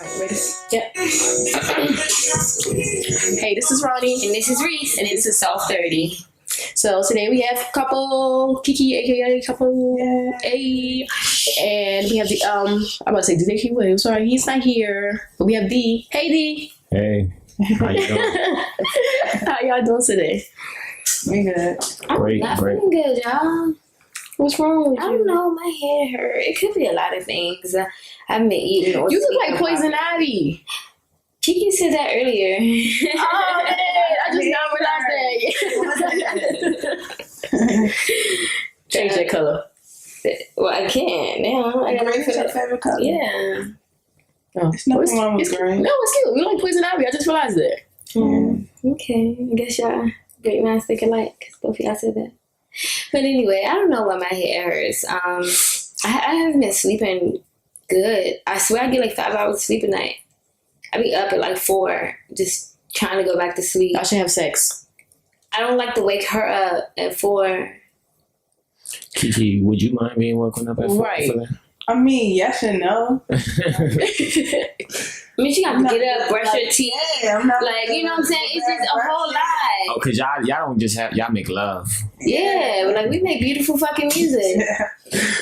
Ready? Yep. Hey, this is Ronnie. And this is Reese. And this is Soft30. So today we have couple Kiki, aka couple A, and we have the I'm about to say D. Williams. Sorry, he's not here. But we have D. Hey D. Hey, how you doing? How y'all doing today? We good. Great, I'm great. feeling good, y'all. What's wrong with I you? don't know, my head hurt. It could be a lot of things. I haven't been eating or You look sleeping like Poison properly. Ivy. Kiki said that earlier. Oh man, I just now realized that. Change that color. Well, I can't now. I gotta wait for Green's your that. favorite color. Yeah. Oh, It's nothing wrong with it's, green. no, it's cute. You like Poison Ivy. I just realized that. Okay. I guess y'all great minds think alike. 'Cause both of y'all said that. But anyway, I don't know why my head hurts. I haven't been sleeping good. I swear I get like 5 hours of sleep a night. I be up at like 4, just trying to go back to sleep. I should have sex. I don't like to wake her up at 4. Kiki, would you mind being woken up at 4 Right. for that? I mean, yes and no. I mean, she got to get up, brush her teeth. Yeah, I'm not Like, you know what I'm saying? It's just a whole lot. Oh, cause y'all don't just have y'all make love. Yeah, but like we make beautiful fucking music.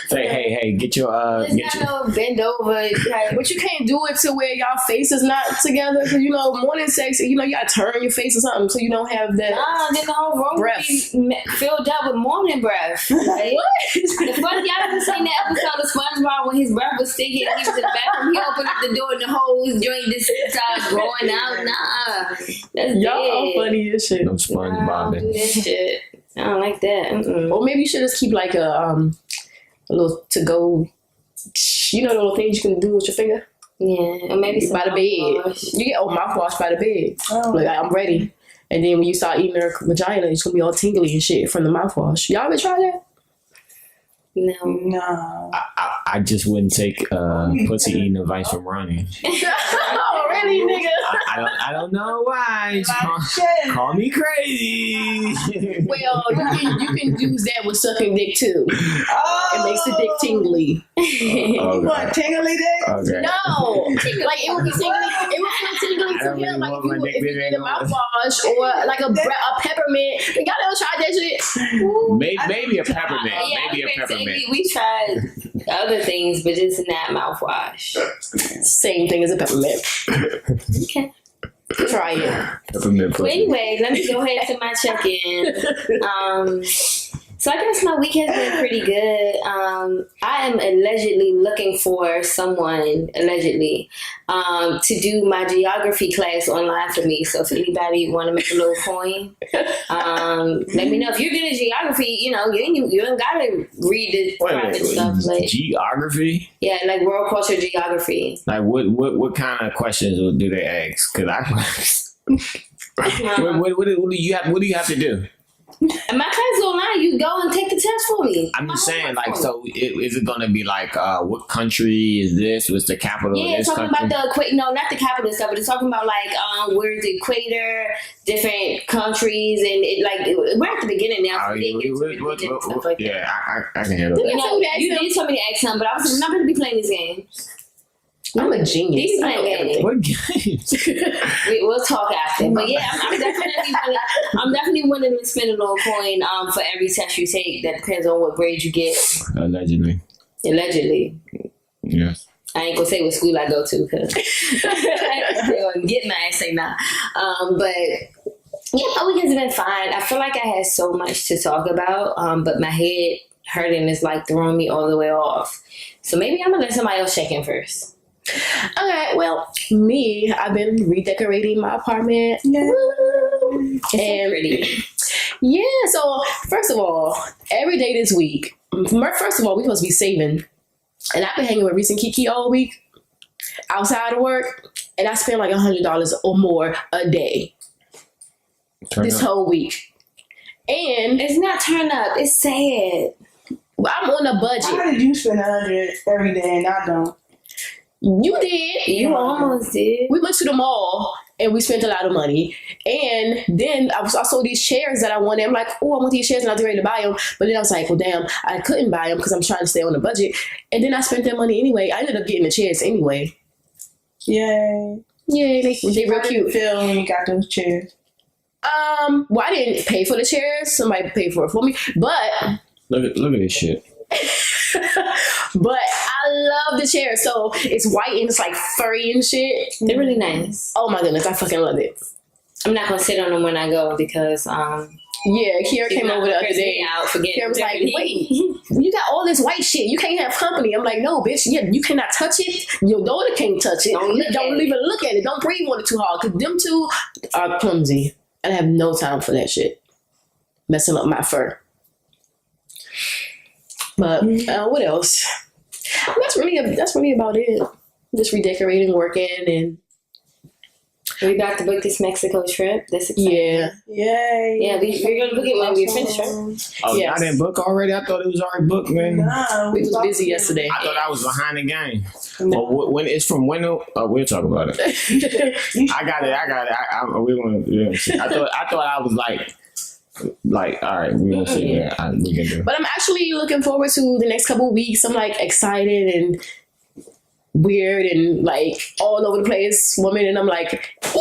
Say, hey, get your It's not no bend over. Like, But you can't do it to where y'all face is not together, because you know morning sex. You know you gotta turn your face or something so you don't have that. then the whole room Breath. will be filled up with morning breath. Like, What? the fuck, y'all ever seen that episode of SpongeBob when his breath was stinking and he was in the bathroom? He opened up the door and the whole joint just started growing out. Nah, that's Y'all dead. funny as shit. no Nah, I SpongeBob. don't do that shit. I don't like that. Mm-mm. Or maybe you should just keep like a little to go. You know the little things you can do with your finger Yeah, or maybe some by the bed. mouthwash. You get mouthwash by the bed. Oh. Like I'm ready. And then when you start eating her vagina, it's gonna be all tingly and shit from the mouthwash. Y'all ever try that? No. No. I just wouldn't take pussy eating advice from Ronnie. Oh really, nigga? I don't know why. Call me crazy. Well, you can use that with sucking dick too. Oh. It makes the dick tingly. Oh, What, tingly dick? Okay. No, like it would be tingly. It would feel tingly I to don't him, really like want if my you dick if you bigger did a anymore. mouthwash or like a peppermint. Y'all ever tried that shit? Maybe a peppermint. Yeah, Maybe a peppermint. we tried other things, but just not mouthwash. Same thing as a peppermint. Okay. Try it. Peppermint Well, pussy. anyway, let me go ahead to my check-in. So I guess my week has been pretty good. I am allegedly looking for someone, to do my geography class online for me. So if anybody want to make a little coin, let me know. If you're good at geography, you don't gotta read the private stuff. Like, Geography? yeah, like world culture geography. Like what kind of questions do they ask? Cause what do you have to do? And my class is online. You go and take the test for me. I'm just saying, like, so is it gonna be like, what country is this? What's the capital Yeah, of it's this talking country? about not the capital stuff, but it's talking about like where's the equator, different countries, and we're at the beginning now. So we didn't get to religion and stuff like that. Yeah, I can handle that. You know, you did tell me to ask him, but I was not going to be playing this game. I'm a genius. These I know playing everything. What game? We'll talk after. But yeah, I'm definitely willing to spend a little coin for every test you take. That depends on what grade you get. Allegedly. Allegedly. Yes. I ain't gonna say what school I go to because they're gonna get my ass say nah. But yeah, my weekend's been fine. I feel like I had so much to talk about, but my head hurting is like throwing me all the way off. So maybe I'm gonna let somebody else check in first. Okay, well, I've been redecorating my apartment. Yeah. It's so And pretty. yeah, so first of all, every day this week, first of all, we're supposed to be saving. And I've been hanging with Reese and Kiki all week outside of work, and I spend like $100 or more a day this whole week. And It's not turn up. It's sad. I'm on a How budget. did you spend 100 every day and I don't? You did. You almost did. We went to the mall and we spent a lot of money. And then I saw these chairs that I wanted. I'm like, oh, I want these chairs, and I was ready to buy them. But then I was like, well, damn, I couldn't buy them because I'm trying to stay on the budget. And then I spent that money anyway. I ended up getting the chairs anyway. Yay. Yeah, they real How did it cute. feel when you got those chairs? Well, I didn't pay for the chairs. Somebody paid for it for me. But Look at this shit. but I love the chairs. So it's white and it's like furry and shit. They're really nice. Oh my goodness, I fucking love it. I'm not gonna sit on them when I go because Yeah, Kiara came over the other day. Kiara was like, wait, you got all this white shit. You can't have company. I'm like, no, bitch. Yeah, you cannot touch it. Your daughter can't touch it. Don't even look at it. Don't breathe on it too hard. Because them two are clumsy. And I have no time for that shit. Messing up my fur. But what else? That's really about it. Just redecorating, working, and we got to book this Mexico trip. That's exciting. yeah. Yay. Yeah, we're gonna book it when we finish, right? Oh, Yes. I didn't book already. I thought it was already booked, man. No, We was busy yesterday. I thought I was behind the game. No. Well, when it's from when? We'll talk about it. I got it. We want to. I thought I was like, all right, we're gonna see what we can do. But I'm actually looking forward to the next couple of weeks. I'm like excited and weird and like all over the place woman, and I'm like, yes.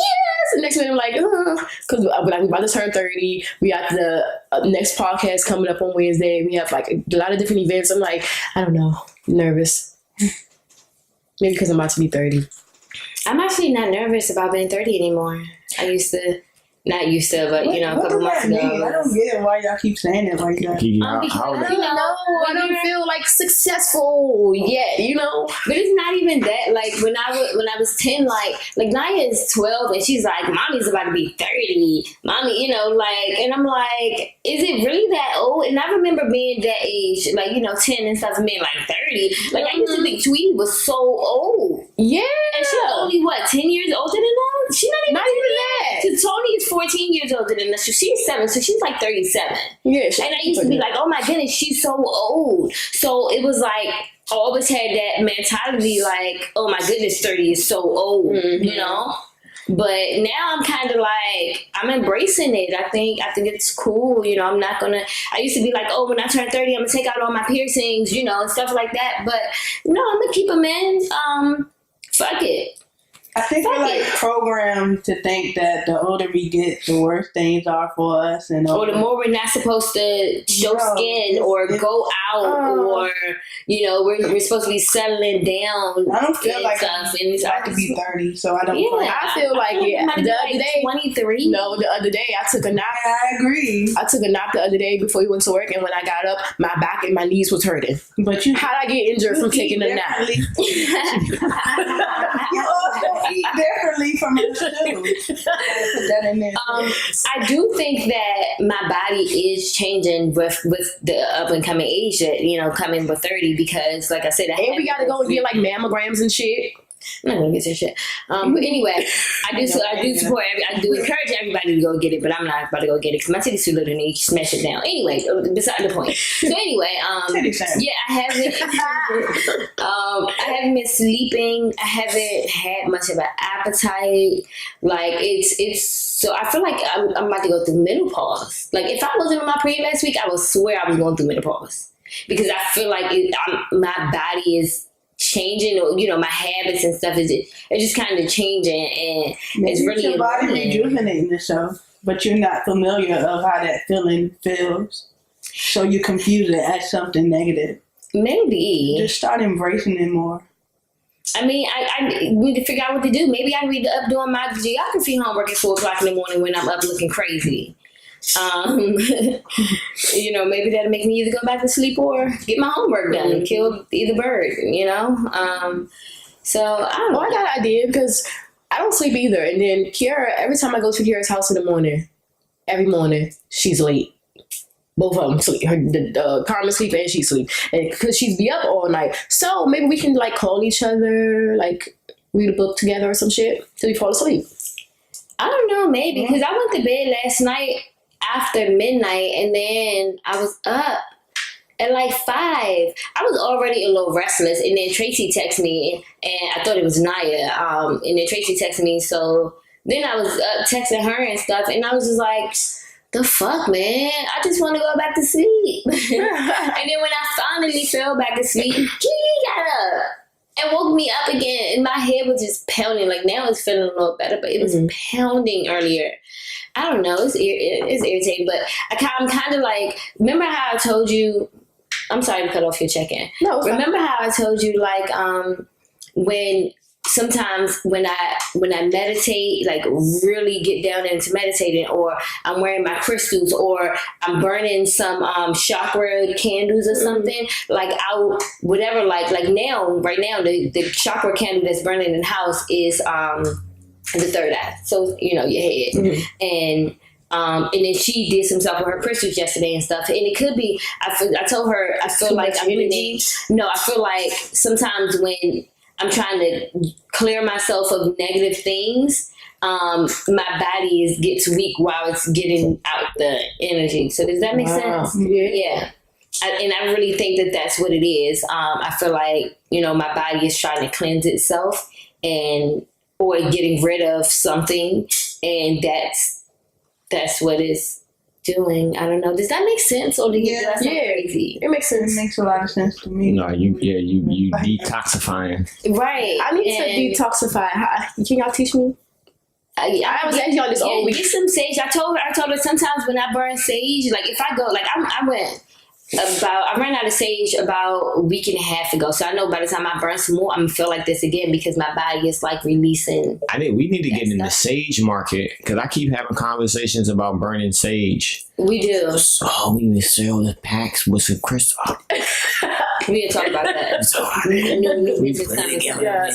And next minute I'm like, because we're about to turn 30. We got the next podcast coming up on Wednesday. We have like a lot of different events. I'm like, I don't know, nervous. Maybe because I'm about to be 30. I'm actually not nervous about being 30 anymore. Not used to, but you know, a couple months ago. I don't get it why y'all keep saying it like that. Kiki, Because how I don't know. I don't feel like successful yet, you know? But it's not even that. Like when I was 10, like Naya is 12 and she's like, mommy's about to be 30. Mommy, you know, like, and I'm like, is it really that old? And I remember being that age, like, you know, 10 and stuff, and being like 30. Like I used to think Tweety was so old. Yeah. And she's only, 10 years older than us? She's not even that. So Tony is 14 years older than us. So she's 7, so she's like 37. Yeah. And I used to be like, oh my goodness, she's so old. So it was like, I always had that mentality like, oh my goodness, 30 is so old, you know? But now I'm kind of like, I'm embracing it. I think it's cool. You know, I'm not gonna, I used to be like, oh, when I turn 30, I'm gonna take out all my piercings, you know, and stuff like that. But no, I'm gonna keep them in. Fuck it. I think we're like programmed to think that the older we get, the worse things are for us, and Or the more we're not supposed to show skin or go out, or you know, we're supposed to be settling down. I don't feel like stuff, I'm about to be 30, so I don't. I feel like it. The other day, 23. No, the other day I took a nap. I agree. I took a nap the other day before we went to work, and when I got up, my back and my knees was hurting. But you, How'd I get injured from taking a nap? you also eat differently from us too. Put that in there. I do think that my body is changing with the up and coming age that, you know, coming with 30, because like I said, And we gotta go and get like mammograms and shit. I'm not gonna get that shit. But anyway, I do support. I do encourage everybody to go get it, but I'm not about to go get it because my titty's too little and they smash it down. Anyway, beside the point. So anyway, yeah, I haven't been sleeping. I haven't had much of an appetite. Like it's. So I feel like I'm about to go through menopause. Like if I wasn't on my period last week, I would swear I was going through menopause because I feel like my body is changing, or you know, my habits and stuff it's just kind of changing, and it's really your body annoying. rejuvenating itself, but you're not familiar of how that feeling feels, so you confuse it as something negative. Maybe Just start embracing it more. I mean, I need to figure out what to do. Maybe I need to up doing my geography homework at 4:00 in the morning when I'm up looking crazy. You know, maybe that'll make me either go back to sleep or get my homework done and kill either bird, you know? So I don't know. Well, I got an idea because I don't sleep either. And then Kiara, every time I go to Kiara's house in the morning, every morning, she's late. Both of them sleep. Carmen sleep and she sleep. And because she's be up all night. So maybe we can like call each other, like read a book together or some shit till we fall asleep. I don't know, maybe, because I went to bed last night after midnight, and then I was up at like 5. I was already a little restless, and then Tracy texted me, and I thought it was Naya, and then Tracy texted me, so then I was up texting her and stuff, and I was just like, the fuck, man? I just want to go back to sleep. And then when I finally fell back asleep, Kiki got up. It woke me up again, and my head was just pounding. Like now it's feeling a little better, but it was pounding earlier. I don't know. It's irritating, but I'm kind of like, remember how I told you, I'm sorry to cut off your check-in. No, remember how I told you, like, when sometimes when I meditate, like really get down into meditating, or I'm wearing my crystals, or I'm burning some chakra candles or something, like whatever, like now, right now, the chakra candle that's burning in the house is the third eye. So, your head. And then she did some stuff with her crystals yesterday and stuff. And it could be, I told her, I feel like I'm energy. No, I feel like sometimes when I'm trying to clear myself of negative things, my body gets weak while it's getting out the energy. So does that make sense? Yeah. And I really think that that's what it is. I feel like, my body is trying to cleanse itself or getting rid of something. And that's what it's doing. I don't know. Does that make sense? Or do you think that's crazy? It makes sense. It makes a lot of sense to me. No, you detoxifying. Right. I need to detoxify. Can y'all teach me? I was actually on this all week. Get some sage. I told her sometimes when I burn sage, like if I go, like I ran out of sage about a week and a half ago. So I know by the time I burn some more, I'm gonna feel like this again because my body is like releasing. We need to get in the sage market because I keep having conversations about burning sage. We do. So we would sell the packs with some crystal. We didn't talk about that. So we put it together.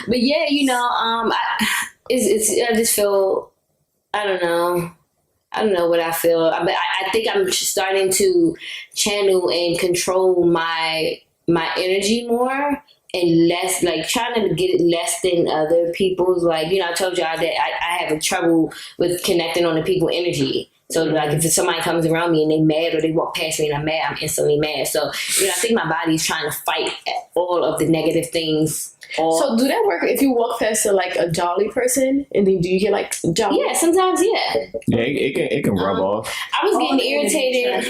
But yeah, I just feel, I don't know what I feel, but I think I'm starting to channel and control my energy more and less, like trying to get it less than other people's. Like, I told y'all that I have a trouble with connecting on the people energy. So like if somebody comes around me and they mad or they walk past me and I'm mad, I'm instantly mad. So, I think my body's trying to fight all of the negative things. So do that work if you walk past a jolly person and then do you get like jolly? Yeah, sometimes, yeah. Yeah, it can rub off. I was getting irritated.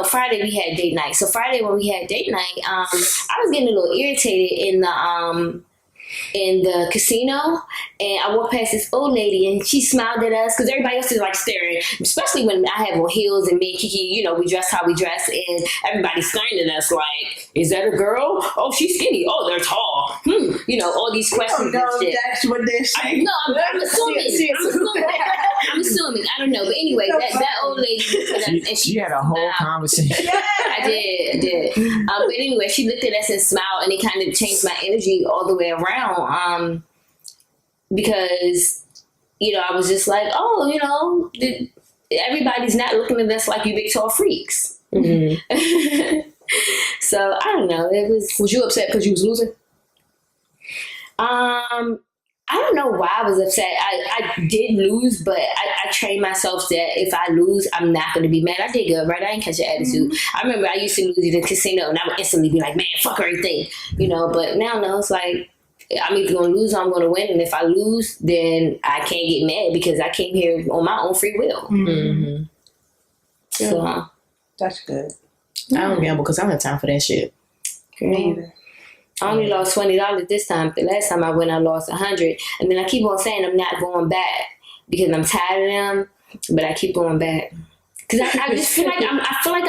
Friday we had date night. So Friday when we had date night, I was getting a little irritated in the casino, and I walked past this old lady and she smiled at us because everybody else is like staring, especially when I have on heels and me and Kiki, we dress how we dress, and everybody's staring at us like, is that a girl? Oh, she's skinny. Oh, they're tall. All these questions and shit. That's what they're saying. I'm assuming. I'm assuming. I don't know. But anyway, that old lady looked at us and she had a whole conversation. Yeah, I did. But anyway, she looked at us and smiled, and it kind of changed my energy all the way around. Because, I was just like, everybody's not looking at us like you big tall freaks. Mm-hmm. So I don't know. Was you upset because you was losing? I don't know why I was upset. I did lose, but I trained myself that if I lose, I'm not going to be mad. I did good, right? I didn't catch an attitude. I remember I used to lose in the casino, and I would instantly be like, man, fuck everything, But now, no, it's like, I'm either going to lose or I'm going to win. And if I lose, then I can't get mad because I came here on my own free will. Mm-hmm. So that's good. I don't gamble because I don't have time for that shit. Me either. I only lost $20 this time. The last time I went, I lost $100. And then I keep on saying I'm not going back because I'm tired of them, but I keep going back. Because I just feel like I'm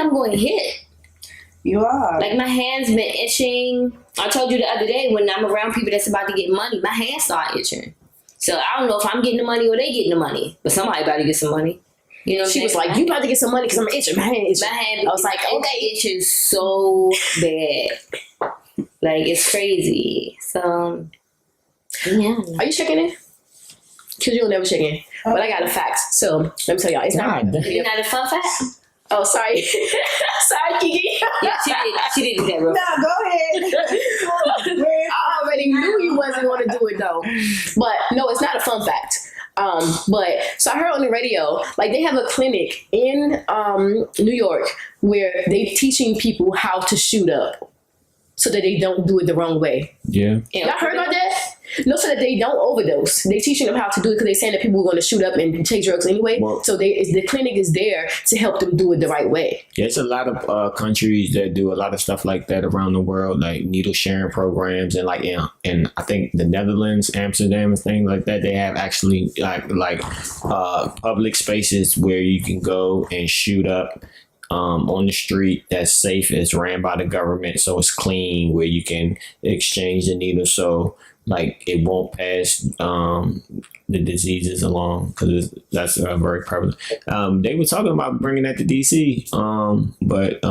going to hit. You are. Like my hands been itching. I told you the other day when I'm around people that's about to get money, my hands start itching. So I don't know if I'm getting the money or they getting the money, but somebody about to get some money. She was like, you about to get some money because I'm itching. My hand itching. I was like, okay. Itching so bad. Like, it's crazy. So, yeah. Are you checking in? Because you'll never check in. But I got a fact. So, let me tell y'all. It's not a fun fact? Oh, sorry. Sorry, Kiki. Yeah, she did that, bro. No, go ahead. I already knew you wasn't going to do it, though. But, no, it's not a fun fact. So I heard on the radio, like they have a clinic in New York where they teaching people how to shoot up. so that they don't do it the wrong way. Yeah. Y'all heard about that? No, so that they don't overdose. They teaching them how to do it because they're saying that people are going to shoot up and take drugs anyway. Well, so the clinic is there to help them do it the right way. There's a lot of countries that do a lot of stuff like that around the world, like needle sharing programs, and like and I think the Netherlands, Amsterdam, and things like that. They have actually like public spaces where you can go and shoot up. On the street that's safe, it's ran by the government, so it's clean, where you can exchange the needle, so like it won't pass the diseases along, because that's very prevalent. They were talking about bringing that to DC, but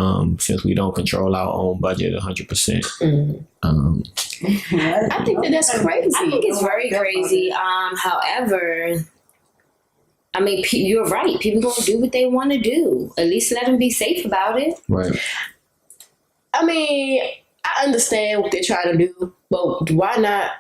since we don't control our own budget 100%, I think that's crazy. I think it's very crazy. However, I mean, you're right. People gonna do what they want to do. At least let them be safe about it. right? I mean, I understand what they're trying to do, but why not?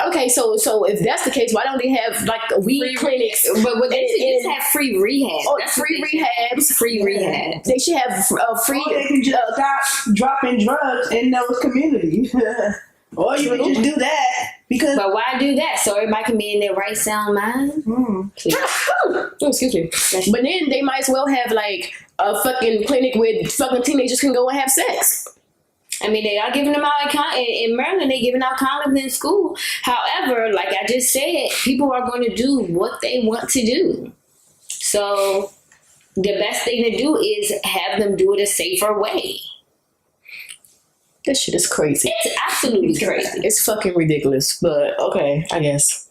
Okay, so if that's the case, why don't they have like weed clinics? But they should just have free rehab. Oh, That's free rehabs. Free rehab. They should have free. Or they can just stop dropping drugs in those communities. Or you can just do that because. But why do that? So everybody can be in their right sound mind? Excuse me. But then they might as well have like a fucking clinic where fucking teenagers can go and have sex. I mean, they are giving them out in Maryland. They're giving out condoms in school. However, like I just said, people are going to do what they want to do. So the best thing to do is have them do it a safer way. This shit is crazy. It's absolutely crazy. It's fucking ridiculous, but okay, I guess.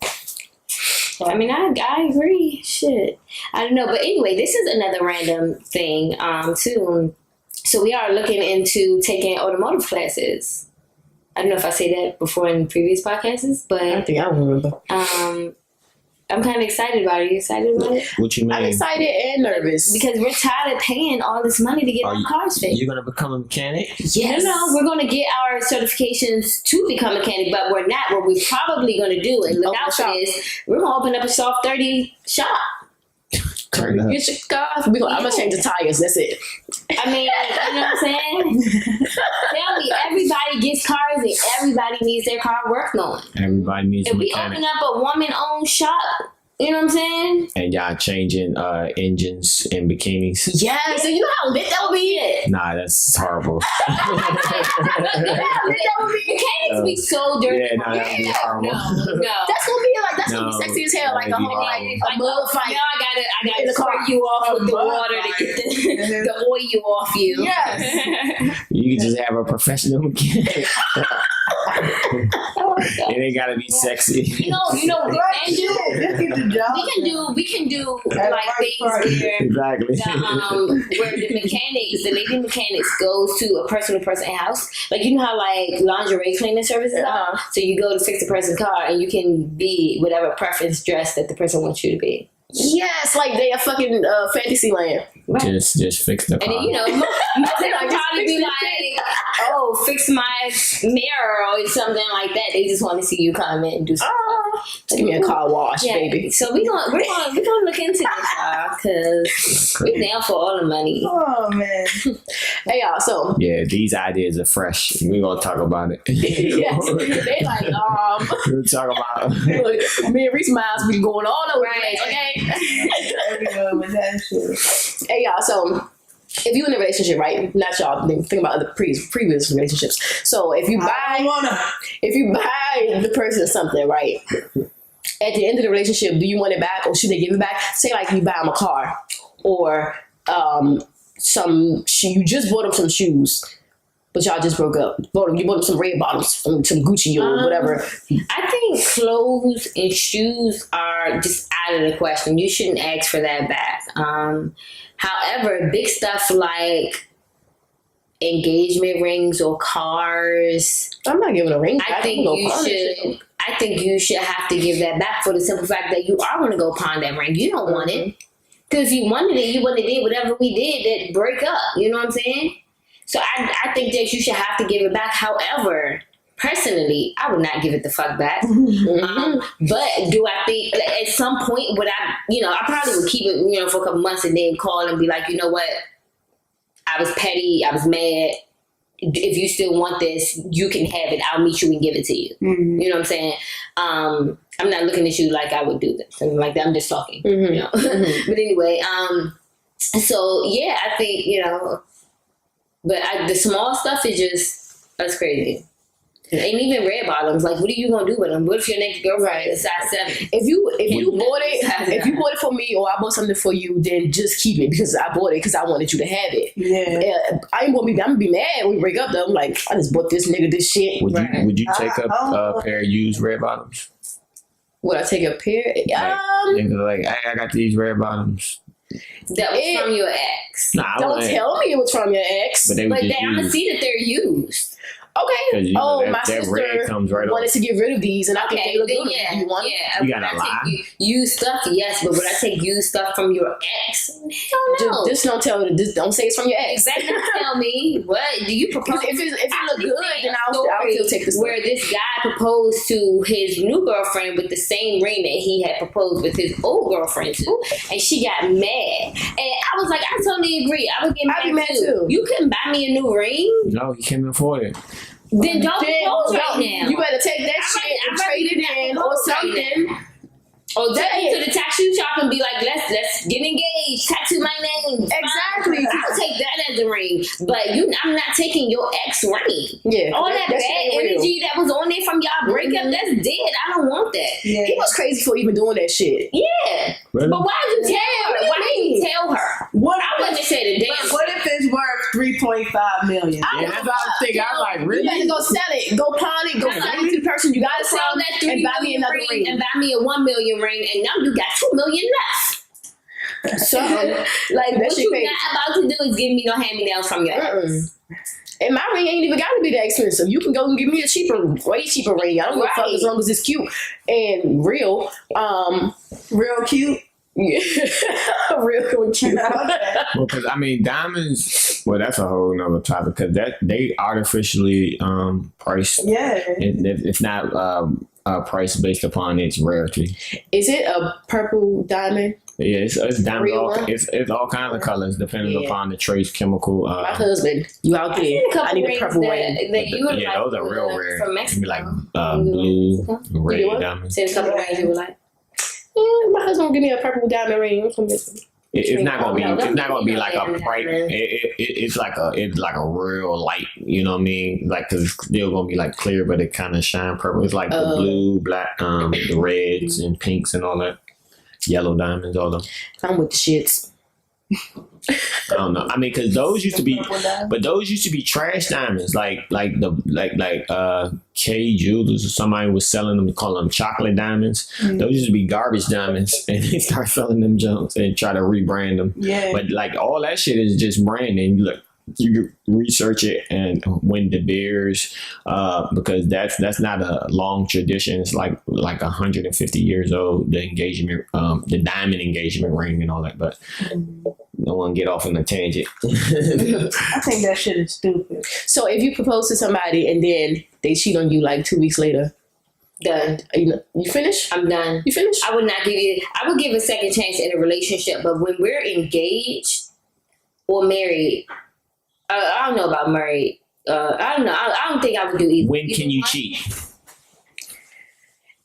I mean, I agree. Shit. I don't know. But anyway, this is another random thing, too. So we are looking into taking automotive classes. I don't know if I said that before in previous podcasts, but I think I remember. I'm kind of excited about it. Are you excited about it? What you mean? I'm excited and nervous. Because we're tired of paying all this money to get our cars fixed. You're gonna become a mechanic? Yes. No, we're going to get our certifications to become a mechanic, but we're not. What we're probably going to do, and look out for this, we're going to open up a Soft30 shop. Get your car. I'm gonna change the tires. That's it. I mean, you know what I'm saying? Tell me, everybody gets cars and everybody needs their car worked on. Everybody needs If a we mechanic. open up a woman-owned shop, you know what I'm saying? And y'all changing engines and bikinis. Yes, and you know how lit that would be. Nah, that's horrible. Mechanics be so dirty. Yeah, nah, that'd be horrible. No. That's gonna be like No, sexy as hell, like a that'd be whole horrible. like a mud fight. Now I gotta In the car. squirt you off with the mud water to fight. get the oil off you. Yes. You can just have a professional mechanic. It ain't gotta be sexy. You know what we can do? Just get the job. We can do At like right things price. where Exactly. where the lady mechanics goes to a person-to-person house. Like, you know how like lingerie cleaning services are? So you go to fix a person's car and you can be whatever preference dress that the person wants you to be. Yes, like they are fucking fantasy land. Just fix the And car. then, most of them Like, probably be like, oh, fix my mirror or something like that. They just want to see you come in and do something. Give me a car wash, Yeah, baby. so we're gonna look into this, y'all, because we're down for all the money. Oh man. Hey y'all, so Yeah, these ideas are fresh. We're gonna talk about it. yes, they like We'll talk about look, me and Reese Miles be going all over Right. the place, okay? Everyone with that shit. Hey y'all, so if you're in a relationship, right? Not y'all, think about other previous relationships. So if you buy the person something, right? At the end of the relationship, do you want it back or should they give it back? Say like you buy them a car or you just bought them some shoes, but y'all just broke up. You bought them some red bottoms from some Gucci or whatever. I think clothes and shoes are just out of the question. You shouldn't ask for that back. However, big stuff like engagement rings or cars, I'm not giving a ring back. I think you should have to give that back for the simple fact that you are going to go pawn that ring. You don't want it. Because if you wanted it, you would have did whatever we did that break up. You know what I'm saying? So I think that you should have to give it back. However, personally, I would not give it the fuck back. But do I think at some point would I probably would keep it, for a couple months and then call and be like, you know what? I was petty. I was mad. if you still want this, you can have it. I'll meet you and give it to you. Mm-hmm. You know what I'm saying? I'm not looking at you like I would do this. Something like that. I'm just talking. Mm-hmm. You know? But anyway, so yeah, I think, you know, but the small stuff is just, that's crazy. It ain't even red bottoms. Like, what are you gonna do with them? What if your next girlfriend is size 7? If you bought it for me, or I bought something for you, then just keep it because I bought it because I wanted you to have it. Yeah. I'm gonna be mad when we break up though. I'm like, I just bought this nigga this shit. Would you take a pair of used red bottoms? Would I take a pair? And like, I got these red bottoms. That was from your ex. Nah, Don't tell me it was from your ex. But they were just I'm gonna used. see that they're used. Okay. You know, My that sister red comes right wanted off. to get rid of these, and I think they look then good. yeah, You want? yeah. You gotta When I lie. take used stuff, yes, but when I take used stuff from your ex, hell no. Just don't tell. Just don't say it's from your ex. Exactly. Tell me what do you propose? If it look good, then I'll still take this. Where this guy proposed to his new girlfriend with the same ring that he had proposed with his old girlfriend to, and she got mad. And I was like, I totally agree. I would get I'd be mad mad too. too. You couldn't buy me a new ring. No, you can't afford it. Then don't propose right now. You better take that shit and trade it in or something. Or take to the tattoo shop and be like, let's get engaged, tattoo my name. Exactly. I'll take that as a ring. But I'm not taking your ex ring. Yeah. All that bad energy that was on there from y'all breakup, that's dead. I don't want that. Yeah. He was crazy for even doing that shit. Yeah. Really? But why'd you tell her? Why didn't you tell her? What I wouldn't have said a damn. But what if it's worth $3.5 million? Yeah, that's what I was thinking. I was like, You really? better go sell it. Go pawn it. Go sell it to the person you got it Sell from, that and $3 buy me million another ring ring. and buy me a $1 million ring, and now you got $2 million left. So, Like, that what shit you crazy. not about to do is give me no hand-me-downs from your ex. And my ring ain't even got to be that expensive. You can go and give me a way cheaper ring. I don't give a fuck Right. as long as it's cute and real. Real cute. Yeah. Real and cute. Well, because I mean, diamonds. Well, that's a whole nother topic because they artificially priced. Yeah. It's not priced based upon its rarity. Is it a purple diamond? Yeah, it's diamonds. Real All, one? it's all kinds of colors depending Yeah. upon the trace chemical. My husband, you out there? seen a couple I need a rings purple ring. that you would yeah, like those are real rare. from It'd be like Mexico. blue, You red what? diamonds. Seen a couple rings you were like. Yeah, my husband will give me a purple diamond ring. It's not gonna be. No, It's not gonna be no, like no, a no, bright. no. It's like a real light. You know what I mean? Like, cause it's still gonna be like clear, but it kind of shine purple. It's like the blue, black, the reds and pinks and all that. Yellow diamonds, all them. I'm with the shits. I don't know. I mean, cause those used to be, but those used to be trash diamonds. Like K Jewelers or somebody was selling them, call them chocolate diamonds. Mm. Those used to be garbage diamonds, and they start selling them junks and try to rebrand them. Yeah. But like all that shit is just branding. Look, you can research it and when De Beers, because that's not a long tradition. It's like 150 years old. The engagement, the diamond engagement ring and all that. But no one get off on a tangent. I think that shit is stupid. So if you propose to somebody and then they cheat on you like 2 weeks later, Done. you finish? I'm done. You finish? I would give a second chance in a relationship, but when we're engaged or married, I don't know about married. I don't know. I don't think I would do either. When can you cheat?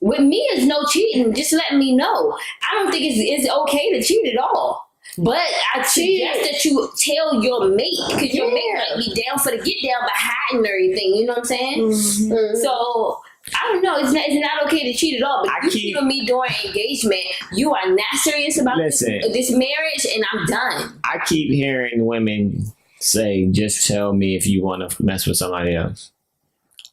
With me, it's no cheating. Just let me know. I don't think it's okay to cheat at all. But I suggest that you tell your mate, because your mate might be down for the get down but hiding everything. You know what I'm saying? Mm-hmm. So I don't know. It's not okay to cheat at all. But if you cheat on me during engagement, you are not serious about this marriage, and I'm done. I keep hearing women say, "Just tell me if you want to mess with somebody else."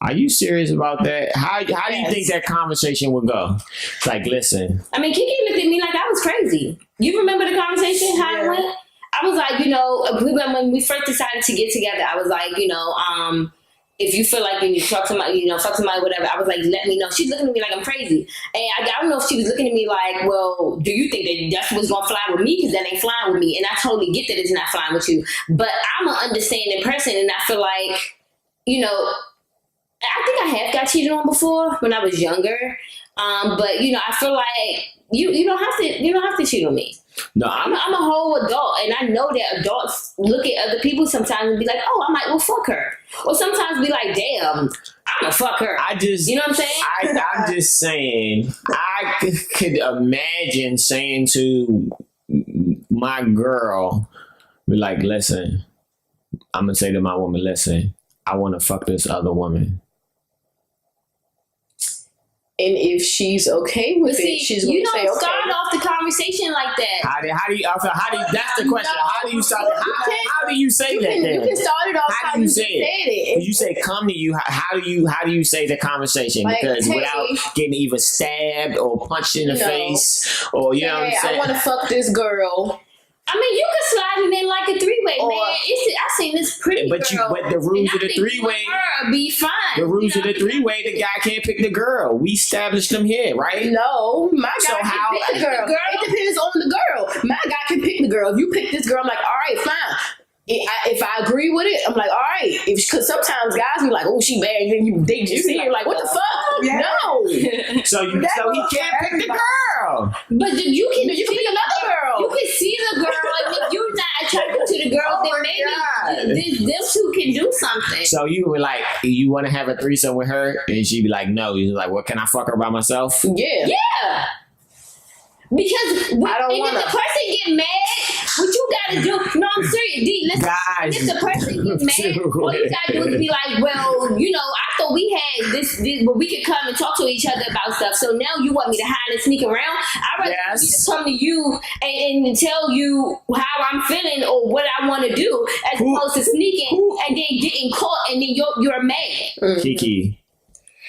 Are you serious about that? How do you think that conversation would go? It's like, listen. I mean, Kiki looked at me like I was crazy. You remember the conversation, how it went? I was like, when we first decided to get together, I was like, if you feel like you need to talk to somebody, fuck somebody, whatever, I was like, let me know. She's looking at me like I'm crazy. And I don't know if she was looking at me like, well, do you think that that's what's going to fly with me? Because that ain't flying with me. And I totally get that it's not flying with you. But I'm an understanding person, and I feel like, I think I have got cheated on before when I was younger. But you know, I feel like you don't have to cheat on me. No, I'm a whole adult, and I know that adults look at other people sometimes and be like, "Oh, I might well fuck her," or sometimes be like, "Damn, I'm gonna fuck her." You know what I'm saying? I'm just saying. I could imagine saying to my girl, be like, "Listen, I'm gonna say to my woman, listen, I want to fuck this other woman." And if she's okay with it, she's going to say, okay. Start off the conversation like that. How do you, that's the question. How do you start it? How do you say that then? You can start it off how do you say it? If you say come to you, how do you say the conversation? Like, because hey, without getting either stabbed or punched in the face, or you know what I'm saying? I want to fuck this girl. I mean, you could slide it in like a three-way, man. I seen this pretty girl. But the rules of the three-way, be fine. The rules of the three-way, the guy can't pick the girl. We established them here, right? No, my guy can pick the girl. It depends on the girl. My guy can pick the girl. If you pick this girl, I'm like, all right, fine. If I agree with it, I'm like, all right. Because sometimes guys be like, oh, she bad. And then you see her like, what the fuck? Yeah. No. So he can't pick the girl. But you can pick another girl. You can see the girl. And if you're not attracted to the girl, then maybe them two can do something. So you were like, you want to have a threesome with her? And she'd be like, no. You're like, well, can I fuck her by myself? Yeah. Yeah. Because if the person get mad, what you gotta do? No, I'm serious. D, listen. Guys, if the person get mad, all you gotta do is be like, well, you know, I thought we had this where we could come and talk to each other about stuff. So now you want me to hide and sneak around? I'd rather me to come to you and tell you how I'm feeling or what I want to do, as opposed to sneaking and then getting caught and then you're mad. Kiki.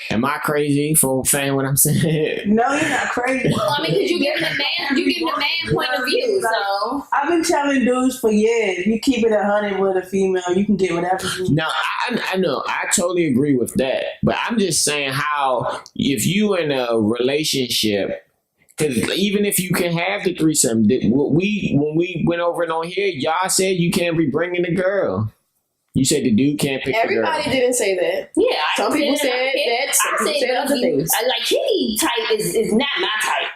Am I crazy for saying what I'm saying? No, you're not crazy. Well, I mean, because you giving the man point of view. So I've been telling dudes for years, you keep it 100 with a female, you can get whatever you want. No, I know. I totally agree with that. But I'm just saying how if you in a relationship, because even if you can have the threesome, when we went over and on here, y'all said you can't be bringing the girl. You said the dude can't pick the girl. Everybody didn't say that. Yeah, some people said that. Some people said other things. Like Kitty type is not my type.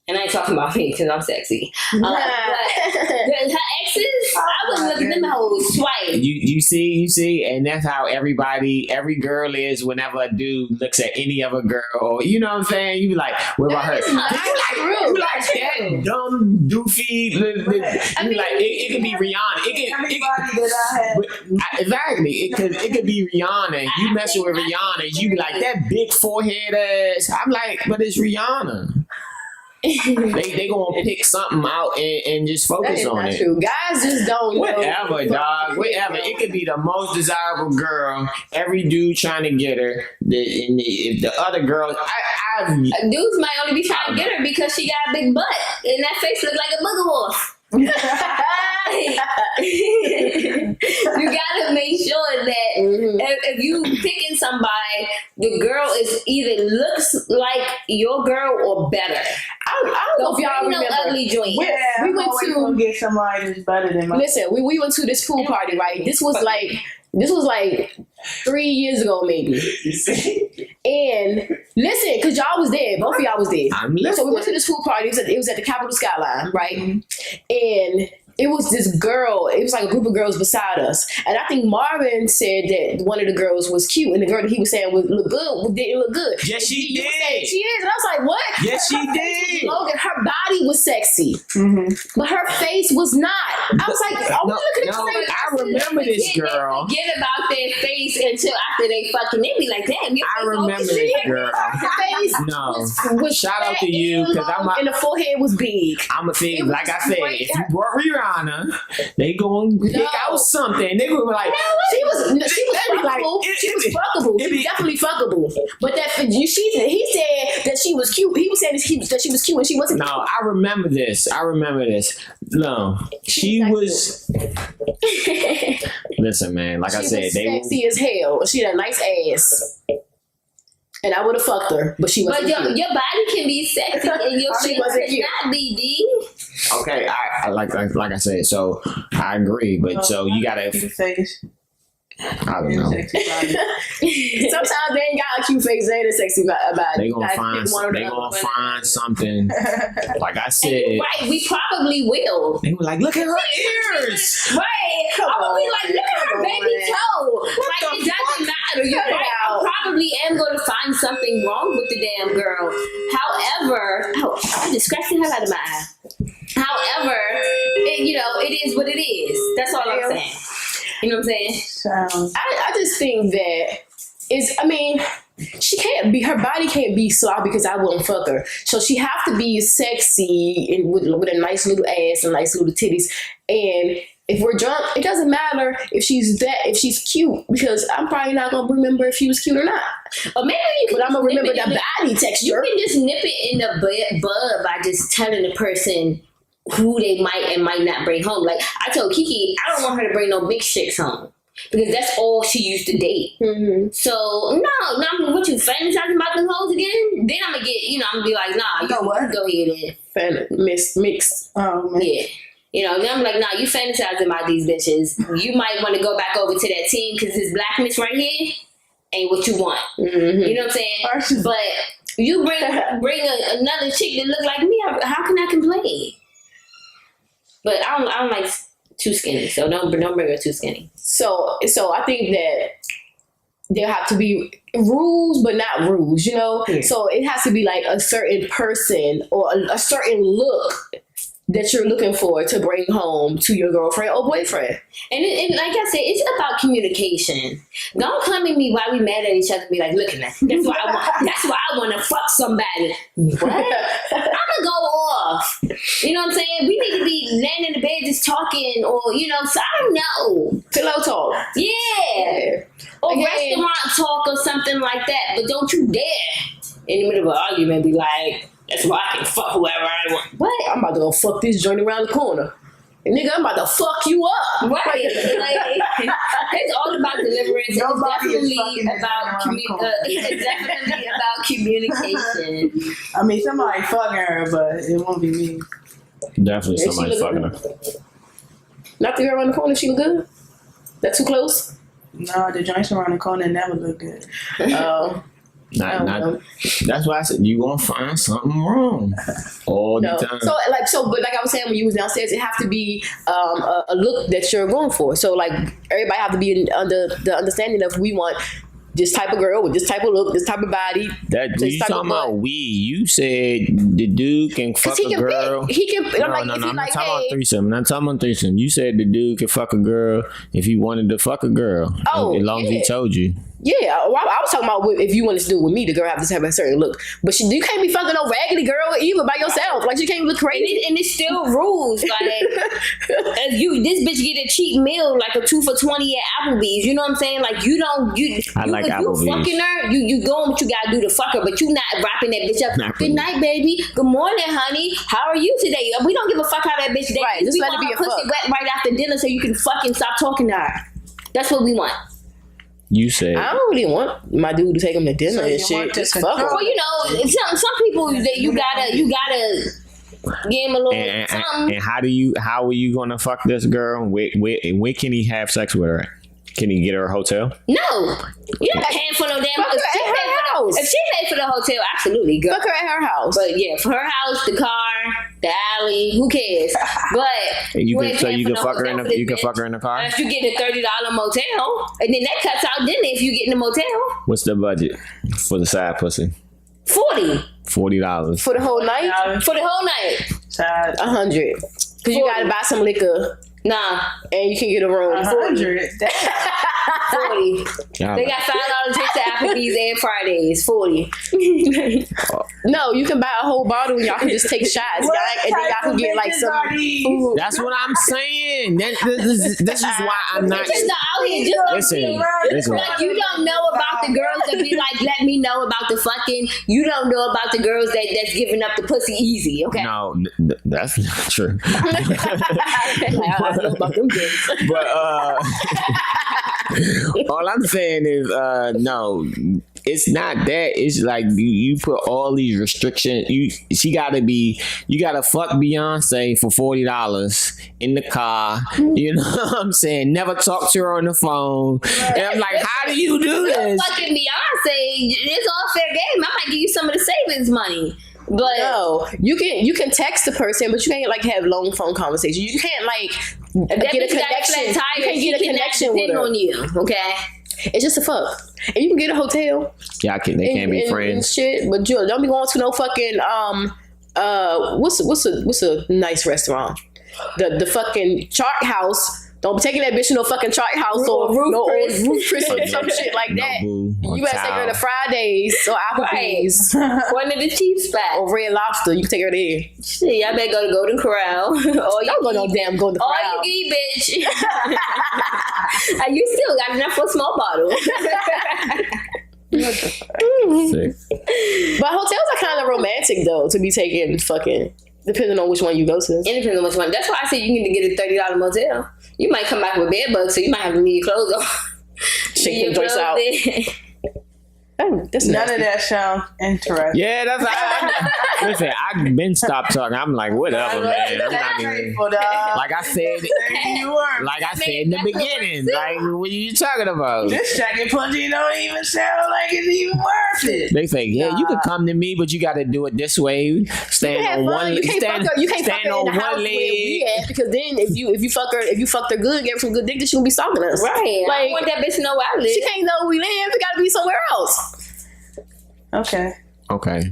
And I ain't talking about me because I'm sexy. But her exes, I wouldn't look at them hoes twice. You see, and that's how every girl is whenever a dude looks at any other girl, or you know what I'm saying? You be like, what about her? You like that dumb, doofy. I mean, like it could be Rihanna. Exactly. It could be Rihanna. You messing with Rihanna, you be like that big forehead ass. I'm like, but it's Rihanna. they gonna pick something out and just focus on it. True. Guys just don't whatever, dog. Whatever. It could be the most desirable girl. Every dude trying to get her. The other girls, dudes might only be trying to get her because she got a big butt and that face look like a booger wolf. You gotta make sure that if you picking somebody, the girl is either looks like your girl or better. I don't know if y'all remember. Ugly joint. We went to get somebody that's better than my. Listen, we went to this pool party, right? This was like 3 years ago, maybe. And listen, because y'all was there. Both of y'all was there. So we went to this pool party. It was at the Capitol Skyline, right? And it was this girl. It was like a group of girls beside us. And I think Marvin said that one of the girls was cute. And the girl that he was saying didn't look good. Yes, she did. She is. And I was like, what? Yes, she did. Her body was sexy. But her face was not. I was like, I remember this girl. They forget about their face until after they fucking, they be like, damn, I remember this girl. Her face was shout out to you, because and the forehead was big. I'm a thing, like I said, if you brought Rihanna, they gonna pick out something. They gonna be like, she was fuckable. She was fuckable. She was definitely fuckable. But he said that she was cute. He was saying that she was cute and she wasn't. No, I remember this. No, she was. Listen, man. Like I said, they sexy as hell. She had a nice ass. And I would have fucked her, but she wasn't. But your body can be sexy and your face cannot be, D. Okay, I like I said, so I agree, but so you gotta. I don't know. Sexy body. Sometimes they ain't got a cute face and a sexy body. They You gonna gotta find. pick one or the They other. gonna find something. Like I said, Right, we probably will. they were like, "Look at her ears." Right. Come I'm gonna be on, like, look at her come baby on, man. toe. the Like, it doesn't matter. You're Cut it right. I out. probably am going to find something wrong with the damn girl. However, I just scratched the hell out of my eye. However, it is what it is. That's all I'm saying. You know what I'm saying? Sounds. I just think that she can't be, her body can't be sloppy because I won't fuck her. So she have to be sexy and with a nice little ass and nice little titties. And if we're drunk, it doesn't matter if she's cute, because I'm probably not gonna remember if she was cute or not. Or maybe you can. But I'm gonna remember nip it the in body texture. You can just nip it in the bud by just telling the person who they might and might not bring home. Like I told Kiki, I don't want her to bring no big chicks home, because that's all she used to date. Mm-hmm. So no, what you fantasizing about them hoes again? Then I'm gonna get, I'm gonna be like, nah, No, what? go ahead and Mix. Oh man. yeah. Then I'm like, nah, you fantasizing about these bitches. You might want to go back over to that team because this blackness right here ain't what you want. Mm-hmm. You know what I'm saying? But you bring another chick that look like me, how can I complain? But I don't like too skinny, so don't bring her too skinny. So I think that there have to be rules, but not rules, Yeah. So it has to be like a certain person or a certain look that you're looking for to bring home to your girlfriend or boyfriend. And like I said, it's about communication. Don't come at me while we mad at each other and be like, look at that. That's why I want to fuck somebody. What? I'm gonna go off. You know what I'm saying? We need to be laying in the bed just talking, or so I don't know. Pillow talk. Yeah. Or Again. restaurant talk or something like that. But don't you dare in the middle of an argument be like, that's why I can fuck whoever I want. What? I'm about to go fuck this joint around the corner. And nigga, I'm about to fuck you up. Right. It's all about deliverance. Nobody is It's fucking definitely about around the corner. it's definitely about communication. I mean, somebody fucking her, but it won't be me. Definitely Yeah, she somebody look fucking good. her. Not the girl around the corner, she look good? That too close? No, the joints around the corner never look good. Oh. I don't Not. know. That's why I said you gonna find something wrong all No. the time. But like I was saying, when you was downstairs, it have to be a look that you're going for. So like everybody have to be under the understanding of we want this type of girl with this type of look, this type of body. That this you type of talking butt. about we? You said the dude can fuck he a can girl. He can. No, I'm like, no, if no. he I'm not like, talking about hey, threesome. I'm not talking about threesome. You said the dude can fuck a girl if he wanted to fuck a girl. Oh, as long as he yeah. told you. yeah. I was talking about if you wanted to do it with me, the girl have to have a certain look. But you can't be fucking no raggedy girl either by yourself. Like she can't look crazy. And it's still rules. Like if this bitch get a cheap meal, like a 2 for $20 at Applebee's. You know what I'm saying? Like I like if Applebee's. you fucking her, you doing what you gotta do to fuck her, but you not wrapping that bitch up. Not Good really. night, baby. Good morning, honey. How are you today? We don't give a fuck how that bitch day. Right, just We let it want be her a pussy fuck. wet right after dinner so you can fucking stop talking to her. That's what we want. You said I don't really want my dude to take him to dinner So and you shit. want Just to fuck him. control- Well, some people that you gotta give him a little something. and how are you gonna fuck this girl? Where can he have sex with her? Can he get her a hotel? No, you're not paying for no damn. Fuck her at her house. If she paid for the hotel, absolutely go. Fuck her at her house. But yeah, for her house, the car, the alley, who cares? But ain't paying for no fuck her hotel in for the this you can bitch. fuck her in the car. Unless you get a $30 motel, and then that cuts out dinner if you get in the motel. What's the budget for the side pussy? $40 $40. For the whole night, for the whole night. Side $100. Cause you gotta buy some liquor Nah, and you can get a room. 100. 40. Yeah, They got $5 tips to Applebee's and Fridays. 40. No, you can buy a whole bottle and y'all can just take shots. Y'all, and then y'all can get like some food. that's what I'm saying. This is why I'm not. Just out here, just Listen. like you don't know about the girls that be like, let me know about the fucking. You don't know about the girls that's giving up the pussy easy. Okay. No, that's not true. I know about them girls. But all I'm saying is, no, it's not that. It's like you put all these restrictions. You gotta fuck Beyonce for $40 in the car. You know what I'm saying? Never talk to her on the phone. And I'm like, how do you do this? Fucking Beyonce, it's all fair game. I might give you some of the savings money. But no, you can text the person, but you can't like have long phone conversations. You can't like get a connection. You can't get a connection with her. On you, okay? It's just a fuck. And you can get a hotel. Yeah, they can't be friends. And shit, but you don't be going to no fucking what's a nice restaurant? The fucking Chart House. Don't be taking that bitch to no fucking Chart House or Roof Chris or some shit like that. You better take her to Fridays or Applebee's. One of the cheap spots. Or Red Lobster. You can take her there. Shit, I better go to Golden Corral. Don't go no damn Golden Corral. All you eat, bitch. You still got enough for a small bottle. Sick. But hotels are kind of romantic though to be taking fucking, depending on which one you go to. It depends on which one. That's why I said you need to get a $30 motel. You might come back with bed bugs, so you might have to leave your clothes on. Shake your joints out. None of that sounds interesting. Yeah, that's listen, I've been stopped talking. I'm like, whatever, man. I'm not even, like I said, in the beginning. Like, what are you talking about? This second punchy don't even sound like it's even worth it. They say, yeah, you can come to me, but you got to do it this way. Stand on one leg. You can't fuck her in the house where we at, because then if you fuck her good, give her some good dick, then she gonna be stalking us. Right. Like, I don't want that bitch to know where I live. She can't know where we live. We gotta be somewhere else. Okay. All right.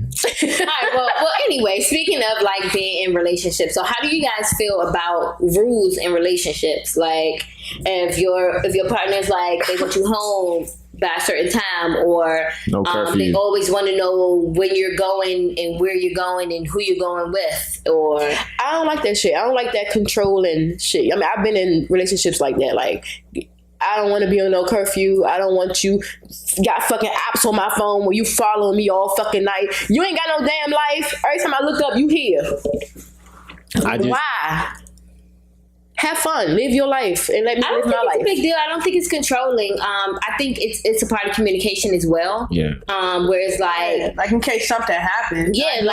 Well. Anyway, speaking of like being in relationships, so how do you guys feel about rules in relationships? Like, if your partner's like they want you home by a certain time, or no curfew. They always want to know when you're going and where you're going and who you're going with, or I don't like that shit. I don't like that controlling shit. I mean, I've been in relationships like that. Like, I don't want to be on no curfew. I don't want you got fucking apps on my phone where you following me all fucking night. You ain't got no damn life. Every time I look up, you here. Why? Have fun, live your life, and let me live my life. It's a big deal. I don't think it's controlling. I think it's a part of communication as well. Yeah. Where it's like in case something happens. Yeah,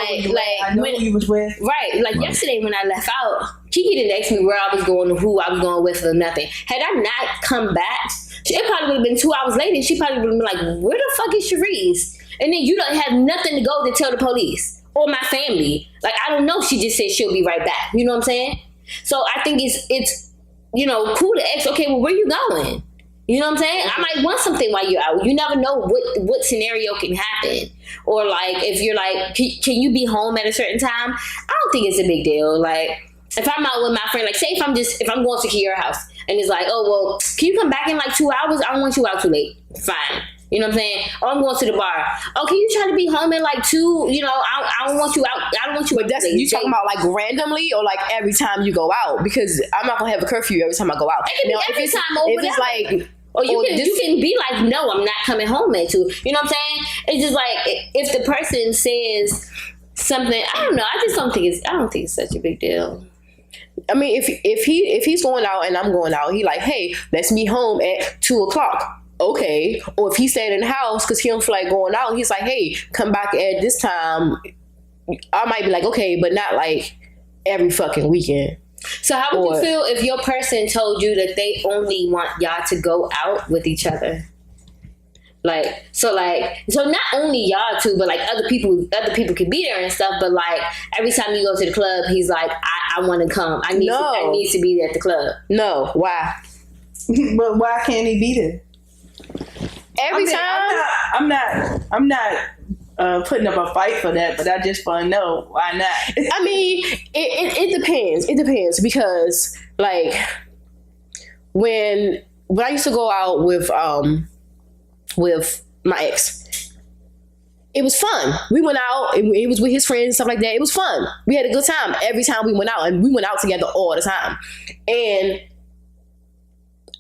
I know who you was with. Right. Like yesterday when I left out, Kiki didn't ask me where I was going or who I was going with or nothing. Had I not come back, it probably would have been 2 hours later. She probably would have been like, "Where the fuck is Reese?" And then you don't have nothing to go to tell the police or my family. Like, I don't know. She just said she'll be right back. You know what I'm saying? So I think it's cool to ask, okay, well, where you going? You know what I'm saying? I might want something while you're out. You never know what scenario can happen. Or like, if you're like, can you be home at a certain time? I don't think it's a big deal. Like, if I'm out with my friend, like say if I'm going to your house and it's like, oh, well, can you come back in like 2 hours? I don't want you out too late. Fine. You know what I'm saying? Oh, I'm going to the bar. Oh, can you try to be home at like 2? I don't want you out. I don't want you. But you talking about like randomly or like every time you go out? Because I'm not gonna have a curfew every time I go out. It can be every time over. If it's like, or you can be like, no, I'm not coming home at 2. You know what I'm saying? It's just like if the person says something, I don't know. I don't think it's such a big deal. I mean, if he's going out and I'm going out, he like, hey, let's meet home at 2:00. Okay. Or if he's staying in the house because he don't feel like going out, he's like, hey, come back at this time. I might be like, okay, but not like every fucking weekend. So how would you feel if your person told you that they only want y'all to go out with each other? So not only y'all two, but like other people can be there and stuff. But like every time you go to the club, he's like, I want to come. I need to be there at the club. No, why? But why can't he be there? Every time. I'm not putting up a fight for that, but I just want to know why not. I mean, it depends. It depends because like when I used to go out with my ex, it was fun. We went out and he was with his friends and stuff like that. It was fun. We had a good time every time we went out, and we went out together all the time. And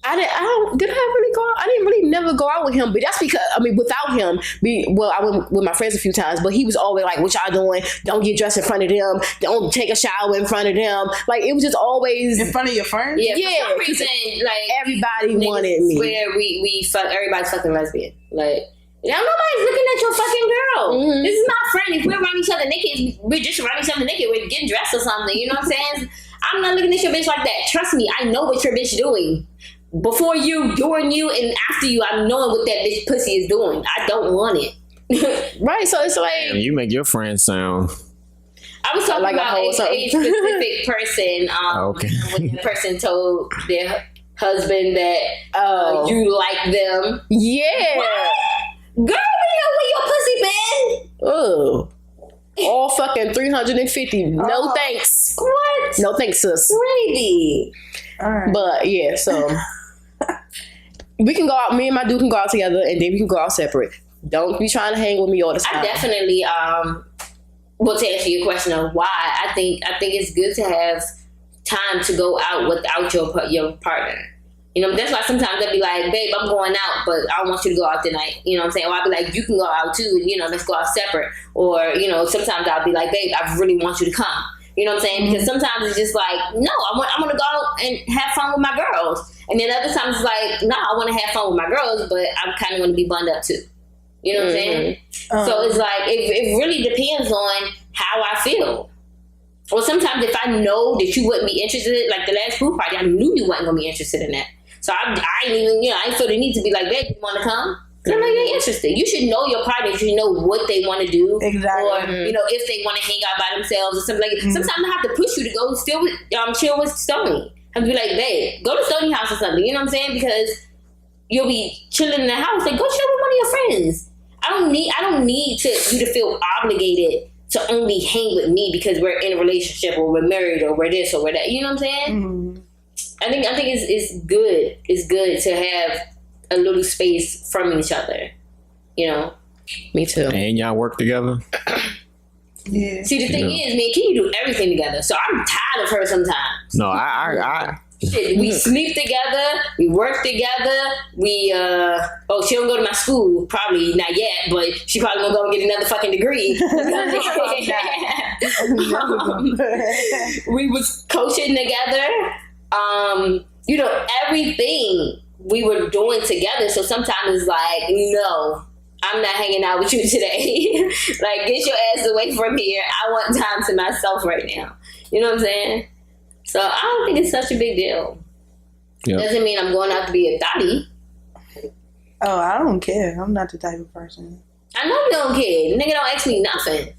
I didn't really never go out with him, but that's because, I mean, without him, I went with my friends a few times, but he was always like, what y'all doing? Don't get dressed in front of them. Don't take a shower in front of them. Like, it was just always... In front of your friends? Yeah, for some reason, like... Everybody wanted me. Where everybody's fucking lesbian. Like... Now nobody's looking at your fucking girl. Mm-hmm. This is my friend. If we're around each other naked, we're just around each other naked. We're getting dressed or something. You know what I'm saying? I'm not looking at your bitch like that. Trust me, I know what your bitch doing. Before you, during you, and after you, I'm knowing what that bitch pussy is doing. I don't want it. Right, so it's like... Damn, you make your friends sound... I was talking like about a specific person. Okay. When the person told their husband that you like them. Yeah. What? Girl, we know where your pussy been. Oh. All fucking 350. No thanks. What? No thanks, sis. Really? All right. But yeah, so we can go out. Me and my dude can go out together, and then we can go out separate. Don't be trying to hang with me all the time. I definitely well, to answer your question of why, I think it's good to have time to go out without your partner. You know, that's why sometimes I'll be like, babe, I'm going out, but I don't want you to go out tonight. You know what I'm saying? Or I'll be like, you can go out too, and, you know, let's go out separate. Or, you know, sometimes I'll be like, babe, I really want you to come. You know what I'm saying? Because sometimes it's just like, no, I want to go out and have fun with my girls. And then other times it's like, no, I want to have fun with my girls, but I kind of want to be bunned up too. You know what I'm saying? So it's like, it really depends on how I feel. Or sometimes if I know that you wouldn't be interested, like the last pool party, I knew you wasn't going to be interested in that. So I ain't even, you know, I ain't feel the need to be like, babe, you want to come? I know you ain't interested. You should know your partner. You should know what they want to do. Exactly. Or, you know, if they want to hang out by themselves or something like that. Sometimes I have to push you to go chill with Stoney. I have to be like, babe, go to Stoney house or something. You know what I'm saying? Because you'll be chilling in the house. Like, go chill with one of your friends. I don't need you to feel obligated to only hang with me because we're in a relationship or we're married or we're this or we're that. You know what I'm saying? Mm-hmm. I think it's good. It's good to have a little space from each other. You know? Me too. And y'all work together? Yeah. See, the thing is, me and Kenny do everything together. So I'm tired of her sometimes. No, I Shit, we sleep together, we work together, we she don't go to my school, probably not yet, but she probably gonna go and get another fucking degree. We was coaching together, you know, everything we were doing together. So sometimes it's like, no, I'm not hanging out with you today. Like, get your ass away from here. I want time to myself right now. You know what I'm saying? So I don't think it's such a big deal. Yep. Doesn't mean I'm going out to be a thotty. Oh, I don't care. I'm not the type of person. I know you don't care. The nigga don't ask me nothing.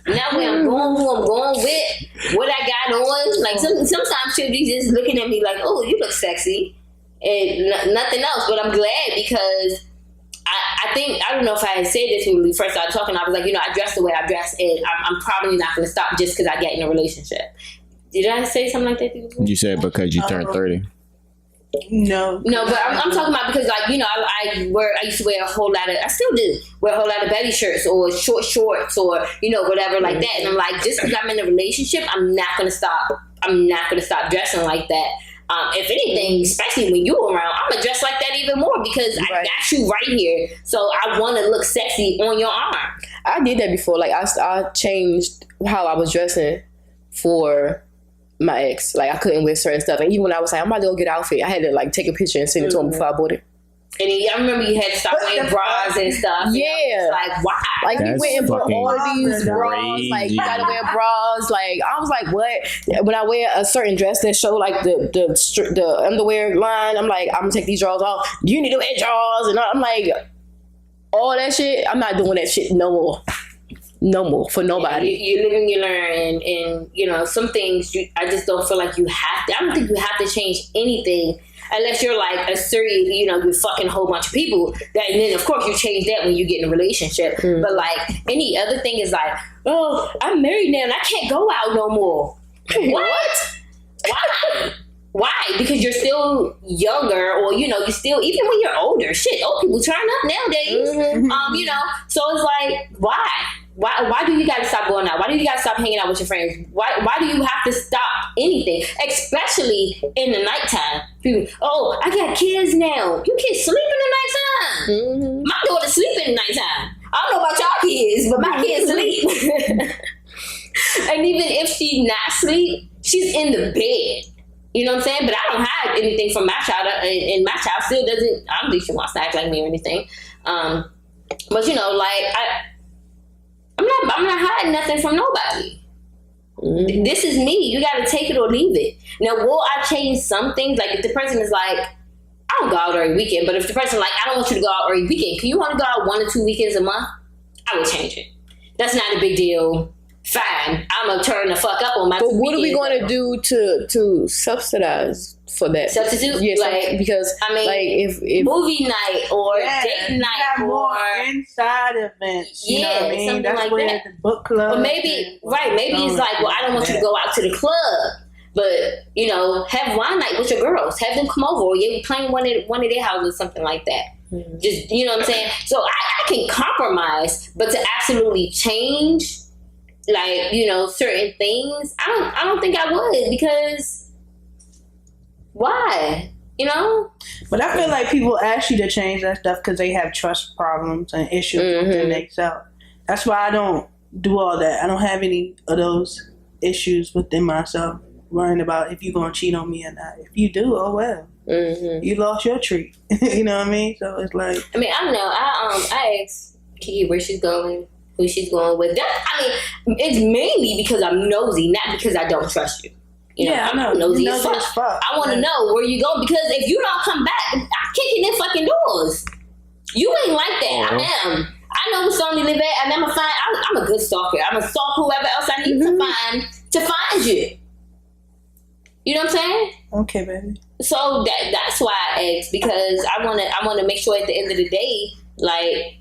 Now where I'm going, who I'm going with, what I got on. Like sometimes she'll be just looking at me like, oh, you look sexy. And nothing else. But I'm glad because I think, I don't know if I had said this when we first started talking. I was like, you know, I dress the way I dress and I'm probably not going to stop just because I get in a relationship. Did I say something like that to you? You said because you turned 30. No, but I'm talking about because, like, you know, I used to wear a whole lot of, I still do wear a whole lot of belly shirts or short shorts or, you know, whatever like that. And I'm like, just because I'm in a relationship, I'm not gonna stop dressing like that. If anything, especially when you're around, I'm gonna dress like that even more because I got you right here. So I want to look sexy on your arm. I did that before. Like I changed how I was dressing for my ex. Like I couldn't wear certain stuff, and even when I was like, I'm about to go get an outfit, I had to like take a picture and send it to him before I bought it. And I remember you had to stop wearing bras and stuff. Yeah. Like, why? Like, you went and bought all of these bras. Like, you gotta wear bras. Like, I was like, what? When I wear a certain dress that show, like, the underwear line, I'm like, I'm gonna take these drawers off. You need to wear drawers. And I'm like, all that shit, I'm not doing that shit no more. No more for nobody. You live and you learn, and you know some things. I just don't feel like you have to. I don't think you have to change anything unless you're like a serious, you know, you fucking a whole bunch of people. That, and then of course you change that when you get in a relationship. But like any other thing is like, oh, I'm married now and I can't go out no more. What? Why? Why? Because you're still younger, or you know, you still, even when you're older, shit, old people turn up nowadays. You know, so it's like, why? Why do you gotta stop going out? Why do you gotta stop hanging out with your friends? Why do you have to stop anything? Especially in the nighttime. People, oh, I got kids now. You can't sleep in the nighttime. My daughter sleep in the nighttime. I don't know about y'all kids, but my kids sleep. And even if she's not asleep, she's in the bed. You know what I'm saying? But I don't hide anything from my child, and my child still doesn't. I don't think she wants to act like me or anything. But you know, like I'm not hiding nothing from nobody. Mm-hmm. This is me. You got to take it or leave it. Now, will I change some things? Like if the person is like, I don't go out every weekend, but if the person like, I don't want you to go out every weekend. Can you only go out 1 or 2 weekends a month? I would change it. That's not a big deal. Fine, I'm gonna turn the fuck up on my. But what are we going to do to subsidize for that? Substitute? Yes, Like, because I mean, like if movie night or date night more or inside events. You know what I mean? something That's like where that. the book club. Or maybe it's like, well, I don't want you to go out to the club, but you know, have wine night with your girls. Have them come over, or you're playing one of their houses, something like that. Mm-hmm. Just, you know what I'm saying? So I can compromise, but to absolutely change, like, you know, certain things, I don't think I would, because why? You know? But I feel like people ask you to change that stuff because they have trust problems and issues within themselves. That's why I don't do all that. I don't have any of those issues within myself, worrying about if you're going to cheat on me or not. If you do, oh well. Mm-hmm. You lost your treat. You know what I mean? So it's like, I mean, I don't know. I asked Kiki where she's going, who she's going with. It's mainly because I'm nosy, not because I don't trust you. You know, I'm nosy as fuck. I want to know where you go, because if you don't come back, I'm kicking in fucking doors. You ain't like that. I am. I know where Sony live at, and I'm a good stalker. I'm gonna stalk whoever else I need to find you. You know what I'm saying? okay, baby. So that's why I asked, because I wanna make sure at the end of the day, like,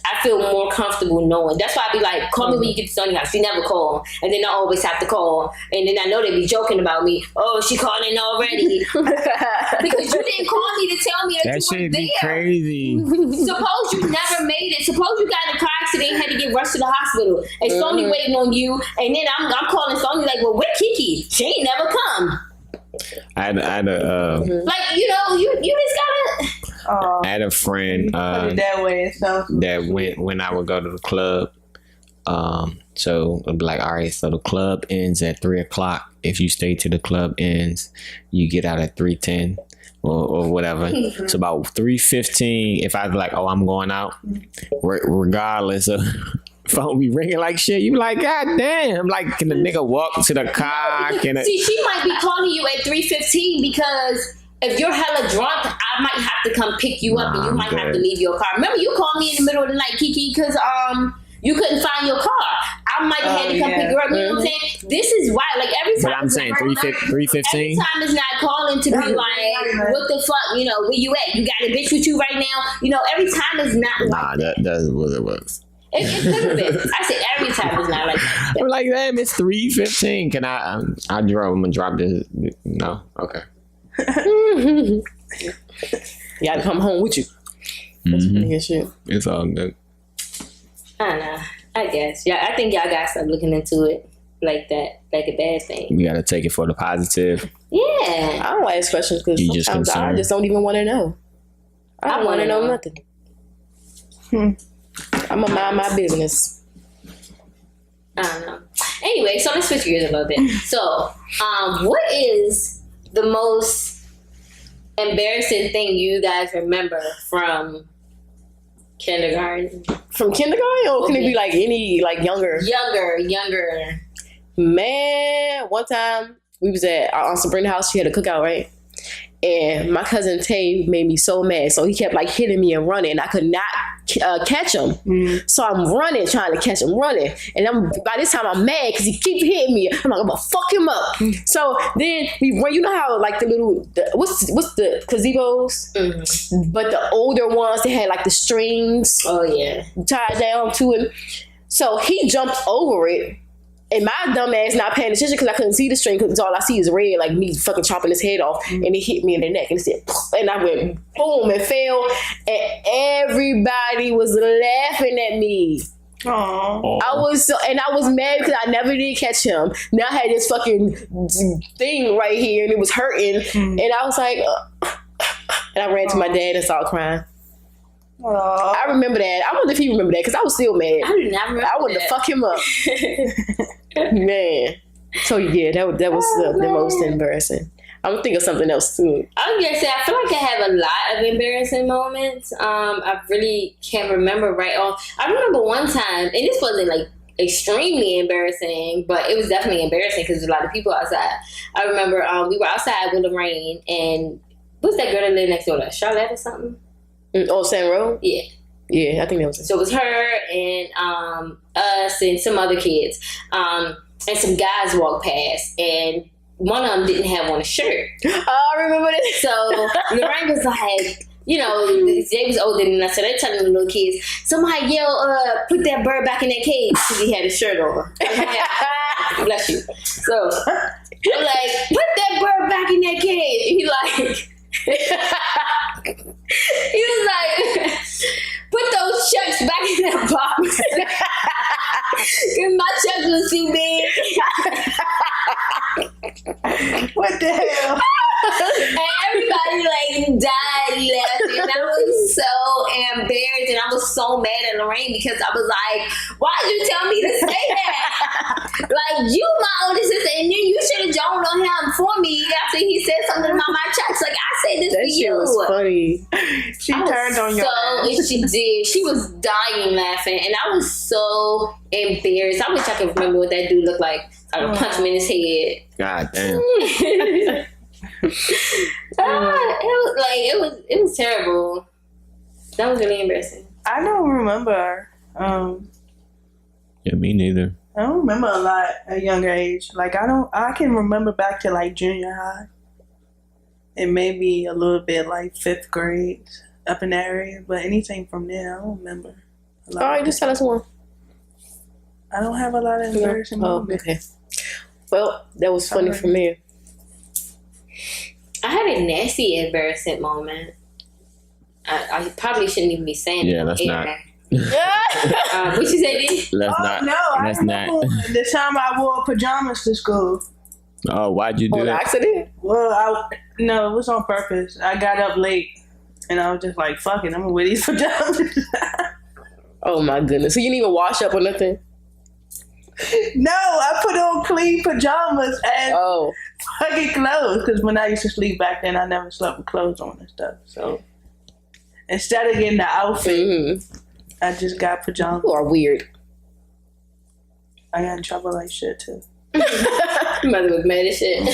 I feel more comfortable knowing. That's why I be like, call me when you get to Sony house. She never call, and then I always have to call, and then I know they be joking about me. Oh, she calling already because you didn't call me to tell me that you were there. Be crazy. Suppose you never made it. Suppose you got in a car accident and had to get rushed to the hospital, and Sony waiting on you, and then I'm calling Sony like, well, where Kiki? She ain't never come. I had a Like, you know, you just gotta. I had a friend Put it that way. So that when I would go to the club, so it'd be like, all right, so the club ends at 3:00. If you stay till the club ends, you get out at 3:10 or whatever. It's about 3:15. If I was like, oh, I'm going out, regardless of phone be ringing like shit, you be like, god damn, like, can the nigga walk to the car? See, she might be calling you at 3:15 because if you're hella drunk, I might have to come pick you up, and you might have to leave your car. Remember, you called me in the middle of the night, Kiki, because you couldn't find your car. I might have had to come pick you up. You know what I'm saying? This is why, like, every time. But I'm saying 3:15. Every time is not calling to be like, what the fuck, you know, where you at? You got a bitch with you right now? You know, every time is not like nah, that's what it was. It could have been. I said every time is not like that. I'm like, damn, it's 3:15. Can I drove. I'm gonna drop this. No, okay. You gotta come home with you. That's pretty good shit. It's all good. I don't know. I guess. Yeah, I think y'all gotta start looking into it like that, like a bad thing. We gotta take it for the positive. Yeah. I don't ask questions because sometimes I just don't even want to know. I don't want to know nothing. I'm gonna mind my business. I don't know. Anyway, so let's switch gears a little bit. So, what is the most embarrassing thing you guys remember from kindergarten? From kindergarten, or can it be like any, like younger? Younger. Man, one time we was at our Aunt Sabrina's house. She had a cookout, right? And my cousin Tay made me so mad. So he kept like hitting me and running. I could not catch him. So I'm running, trying to catch him running. And by this time I'm mad because he keep hitting me. I'm like, I'm gonna fuck him up. So then we run. You know how like what's the gazebos? But the older ones, they had like the strings. Oh yeah, tied down to it. So he jumped over it. And my dumb ass not paying attention because I couldn't see the string because all I see is red, like me fucking chopping his head off. And it hit me in the neck and it said, and I went boom and fell. And everybody was laughing at me. Aww. I was mad because I never did catch him. Now I had this fucking thing right here and it was hurting. And I was like, and I ran to my dad and started crying. Aww. I remember that. I wonder if he remember that because I was still mad. I did not remember. I wanted to fuck him up. Man. So yeah, that was the most embarrassing. I'm thinking of something else soon. I was gonna say, I feel like I have a lot of embarrassing moments. I really can't remember right off. I remember one time, and this wasn't like extremely embarrassing, but it was definitely embarrassing because there's a lot of people outside. I remember we were outside with the rain, and what's that girl that lived next door to us? Charlotte or something? Oh, San Road? Yeah. Yeah, I think that was it. So it was her and us and some other kids. And some guys walked past, and one of them didn't have on a shirt. Oh, I remember this. So Lorraine was like, you know, they was older than us, so they're telling the little kids, somebody yell, put that bird back in that cage, because he had a shirt on. Bless you. So I'm like, put that bird back in that cage. And he like, he was like, put those checks back in that box. Because my checks was too big. What the hell? And everybody like died laughing. And I was so embarrassed, and I was so mad at Lorraine because I was like, why'd you tell me to say that? Like, you my older sister, and then you should have joined on him for me after he said something about my checks. Like, I said this That for shit you. was funny. She turned on your ass. She did. She was dying laughing, and I was so embarrassed. I wish I could remember what that dude looked like. I would punch him in his head. God damn. It was terrible. That was really embarrassing. I don't remember. Yeah, me neither. I don't remember a lot at a younger age. Like I can remember back to like junior high. And maybe a little bit like 5th grade up in that area. But anything from there, I don't remember. All right, just tell us one. I don't have a lot of embarrassing moments. Okay. Well, that was funny for me. I had a nasty, embarrassing moment. I probably shouldn't even be saying it. Yeah, let's not. What you say, D? Let's Oh not. no! I Let's remember not. the time I wore pajamas to school. Oh, why'd you do On that? accident? Well, no, it was on purpose. I got up late, and I was just like, "Fuck it, I'm gonna wear these pajamas." Oh my goodness! So you didn't even wash up or nothing? No, I put on clean pajamas and fucking clothes. Because when I used to sleep back then, I never slept with clothes on and stuff. So instead of getting the outfit, I just got pajamas. You are weird. I got in trouble like shit too. Mother was mad as shit.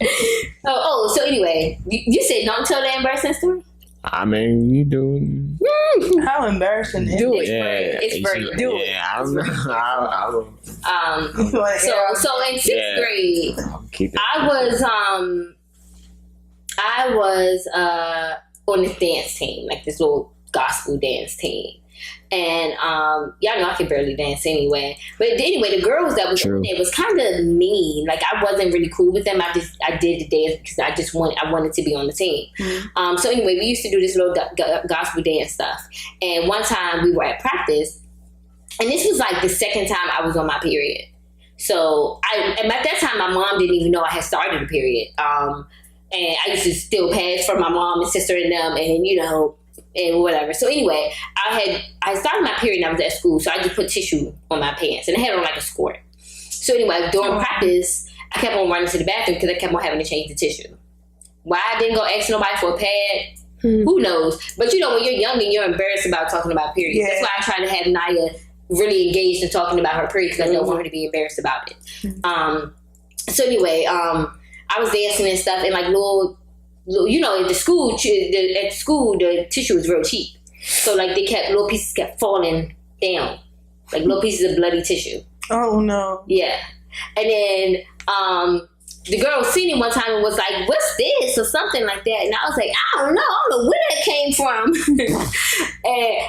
So anyway, you said don't tell the embarrassing story? I mean, you do. How embarrassing is Do it? it. Yeah, It's very do it. Yeah, I don't know. So in 6th grade, Keep it. I was on this dance team, like this little gospel dance team. And y'all know I can barely dance anyway. But anyway, the girls that was in there was kind of mean. Like, I wasn't really cool with them. I did the dance because I wanted to be on the team. Mm-hmm. So anyway, we used to do this little gospel dance stuff. And one time we were at practice, and this was like the second time I was on my period. So and at that time, my mom didn't even know I had started a period. And I used to still pass for my mom and sister and them, and and whatever. So anyway, I started my period and I was at school, so I just put tissue on my pants and I had on like a skirt. So anyway, during practice, I kept on running to the bathroom because I kept on having to change the tissue. Why I didn't go ask nobody for a pad, who knows? But when you're young and you're embarrassed about talking about periods. Yeah. That's why I try to have Naya really engaged in talking about her period because I don't want her to be embarrassed about it. So anyway, I was dancing and stuff, and like little, at the school, the tissue was real cheap. So like little pieces kept falling down, like little pieces of bloody tissue. Oh no. Yeah. And then the girl seen it one time and was like, "What's this?" or something like that. And I was like, I don't know where that came from.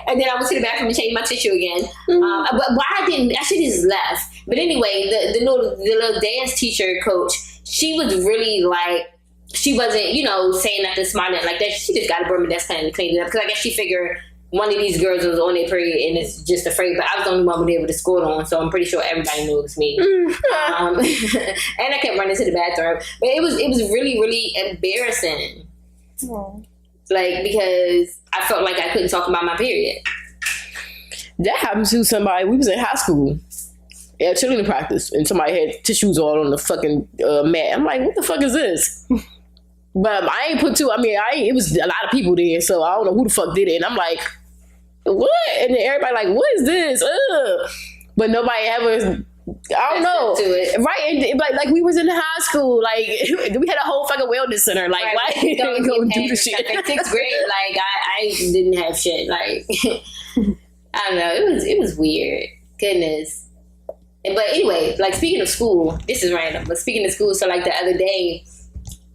and then I went to the bathroom and changed my tissue again. But why I should have just left. But anyway, the little dance teacher coach, she was really like, she wasn't, saying nothing smart like that. She just got a broom and dustpan to clean it up. Because I guess she figured one of these girls was on their period and it's just afraid. But I was the only one who was able to score on, so I'm pretty sure everybody knew it was me. And I kept running to the bathroom. But it was really, really embarrassing. Aww. Like, because I felt like I couldn't talk about my period. That happened to somebody. We was in high school. Yeah, cheerleading practice, and somebody had tissues all on the fucking mat. I'm like, what the fuck is this? But I ain't put two. I mean, it was a lot of people there, so I don't know who the fuck did it. And I'm like, what? And then everybody like, what is this? Ugh. But nobody ever. I don't know. Right? And like we was in high school. Like we had a whole fucking wellness center. Like why don't go do the shit? In 6th grade, like I didn't have shit. Like I don't know. It was weird. Goodness. But anyway, like speaking of school, this is random. But speaking of school, so like the other day,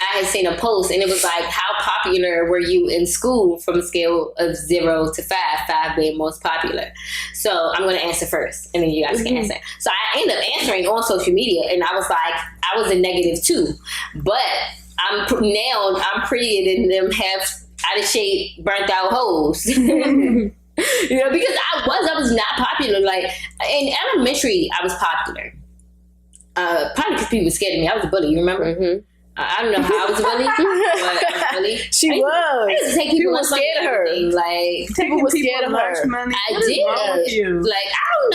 I had seen a post and it was like, how popular were you in school from a scale of 0 to 5, 5 being most popular? So I'm going to answer first and then you guys can answer. So I ended up answering on social media and I was like, I was a -2, but I'm prettier than them half out of shape, burnt out hoes. You know, because I was not popular. Like in elementary, I was popular. Probably because people were scared of me. I was a bully, you remember? Mm-hmm. I don't know how I was a bully, but I was a bully. I used to take people were scared of her. Like People were scared of her. I did. Like I don't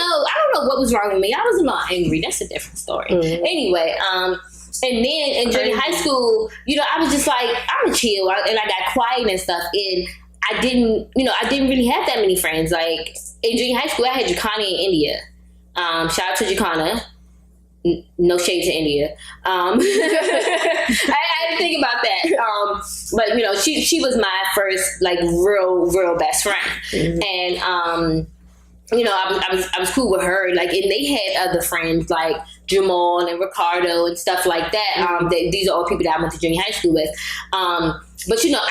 know what was wrong with me. I was a little angry. That's a different story. Mm-hmm. Anyway, and then in junior high school, you know, I was just like, I'm a chill, and I got quiet and stuff. And I didn't really have that many friends. Like in junior high school, I had Jacana in India. Shout out to Jacana. No shade to India. I had to think about that. But you know, she was my first like real best friend, and you know, I was cool with her. Like, and they had other friends like Jamal and Ricardo and stuff like that. These are all people that I went to junior high school with. But you know,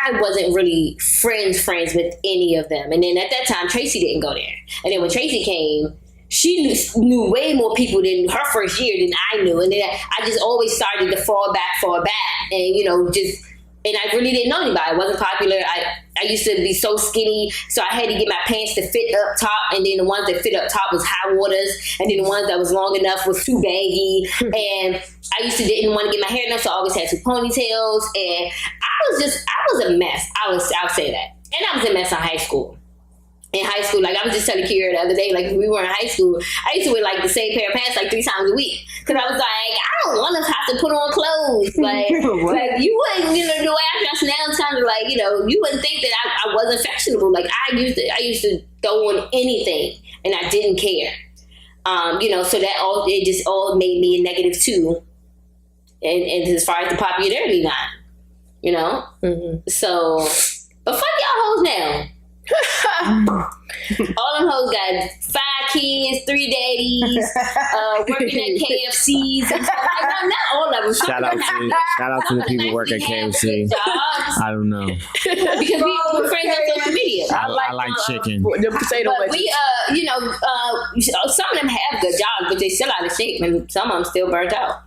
I wasn't really friends with any of them. And then at that time, Tracy didn't go there. And then when Tracy came, she knew way more people than her first year than I knew. And then I just always started to fall back. And, you know, and I really didn't know anybody. I wasn't popular. I used to be so skinny, so I had to get my pants to fit up top. And then the ones that fit up top was high waters. And then the ones that was long enough was too baggy. And I didn't want to get my hair done, so I always had 2 ponytails. And I was a mess. I'll say that. And I was a mess in high school. In high school, like I was just telling Kira the other day, like when we were in high school, I used to wear like the same pair of pants like 3 times a week because I was like, I don't want to have to put on clothes. Like, like you wouldn't, you know, the way I dress now sounded like, you know, you wouldn't think that I wasn't fashionable. Like I used to throw on anything and I didn't care. You know, so it just all made me a -2, and as far as the popularity line, you know. So, but fuck y'all hoes now. All them hoes got 5 kids, 3 daddies, working at KFCs and stuff. Not all of them. Shout out to the people working at KFC. I don't know. Because we're friends on social media. I like chicken. The potato but we, you know, some of them have good jobs, but they still out of shape, and some of them still burnt out.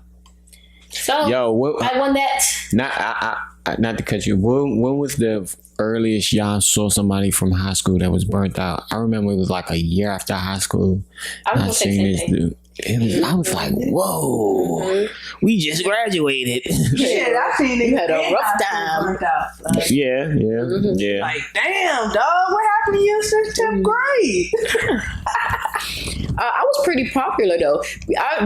So I won that. Not to cut you. When was the earliest y'all saw somebody from high school that was burnt out? I remember it was like a year after high school. I seen this dude. I was like, whoa, we just graduated. Shit, I seen it. You had a rough time. Like, Yeah. like, damn, dog, what happened to you since 10th grade? I was pretty popular though.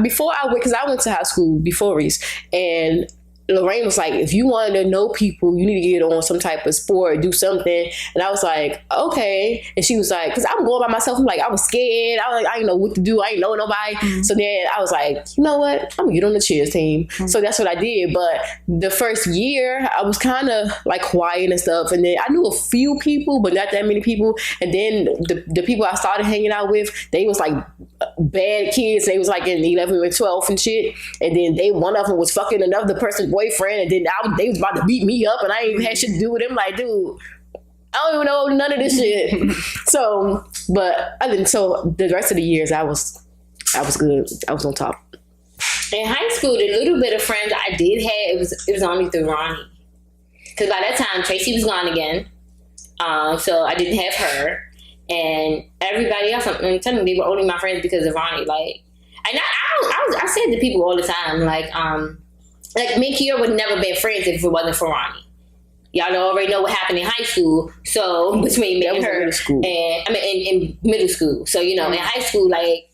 Because I went to high school before Reese, and Lorraine was like, if you want to know people, you need to get on some type of sport, do something. And I was like, okay. And she was like, because I'm going by myself. I'm like, I was scared. I didn't know what to do. I didn't know nobody. So then I was like, you know what? I'm going to get on the cheers team. So that's what I did. But the first year, I was kind of like quiet and stuff. And then I knew a few people, but not that many people. And then the people I started hanging out with, they was like bad kids. They was like in 11 and 12 and shit. And then one of them was fucking another person's boyfriend, and then they was about to beat me up, and I ain't even had shit to do with them. Like, dude, I don't even know none of this shit. So the rest of the years, I was good. I was on top. In high school, the little bit of friends I did have, it was only through Ronnie, because by that time Tracy was gone again, so I didn't have her, and everybody else. I'm telling you, they were only my friends because of Ronnie. Like, and I said to people all the time, like me and Kiera would never been friends if it wasn't for Ronnie. Y'all already know what happened in high school. So between me and her, in middle school. So you know, in high school, like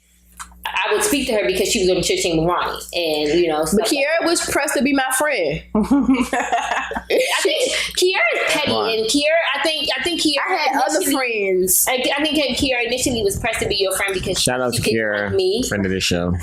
I would speak to her because she was on the church team with Ronnie, and But Kiara was pressed to be my friend. I think Kiara is petty, and Kiara, I think Kiara. I had other friends. I think Kiara initially was pressed to be your friend because shout out to Kiara, friend of the show.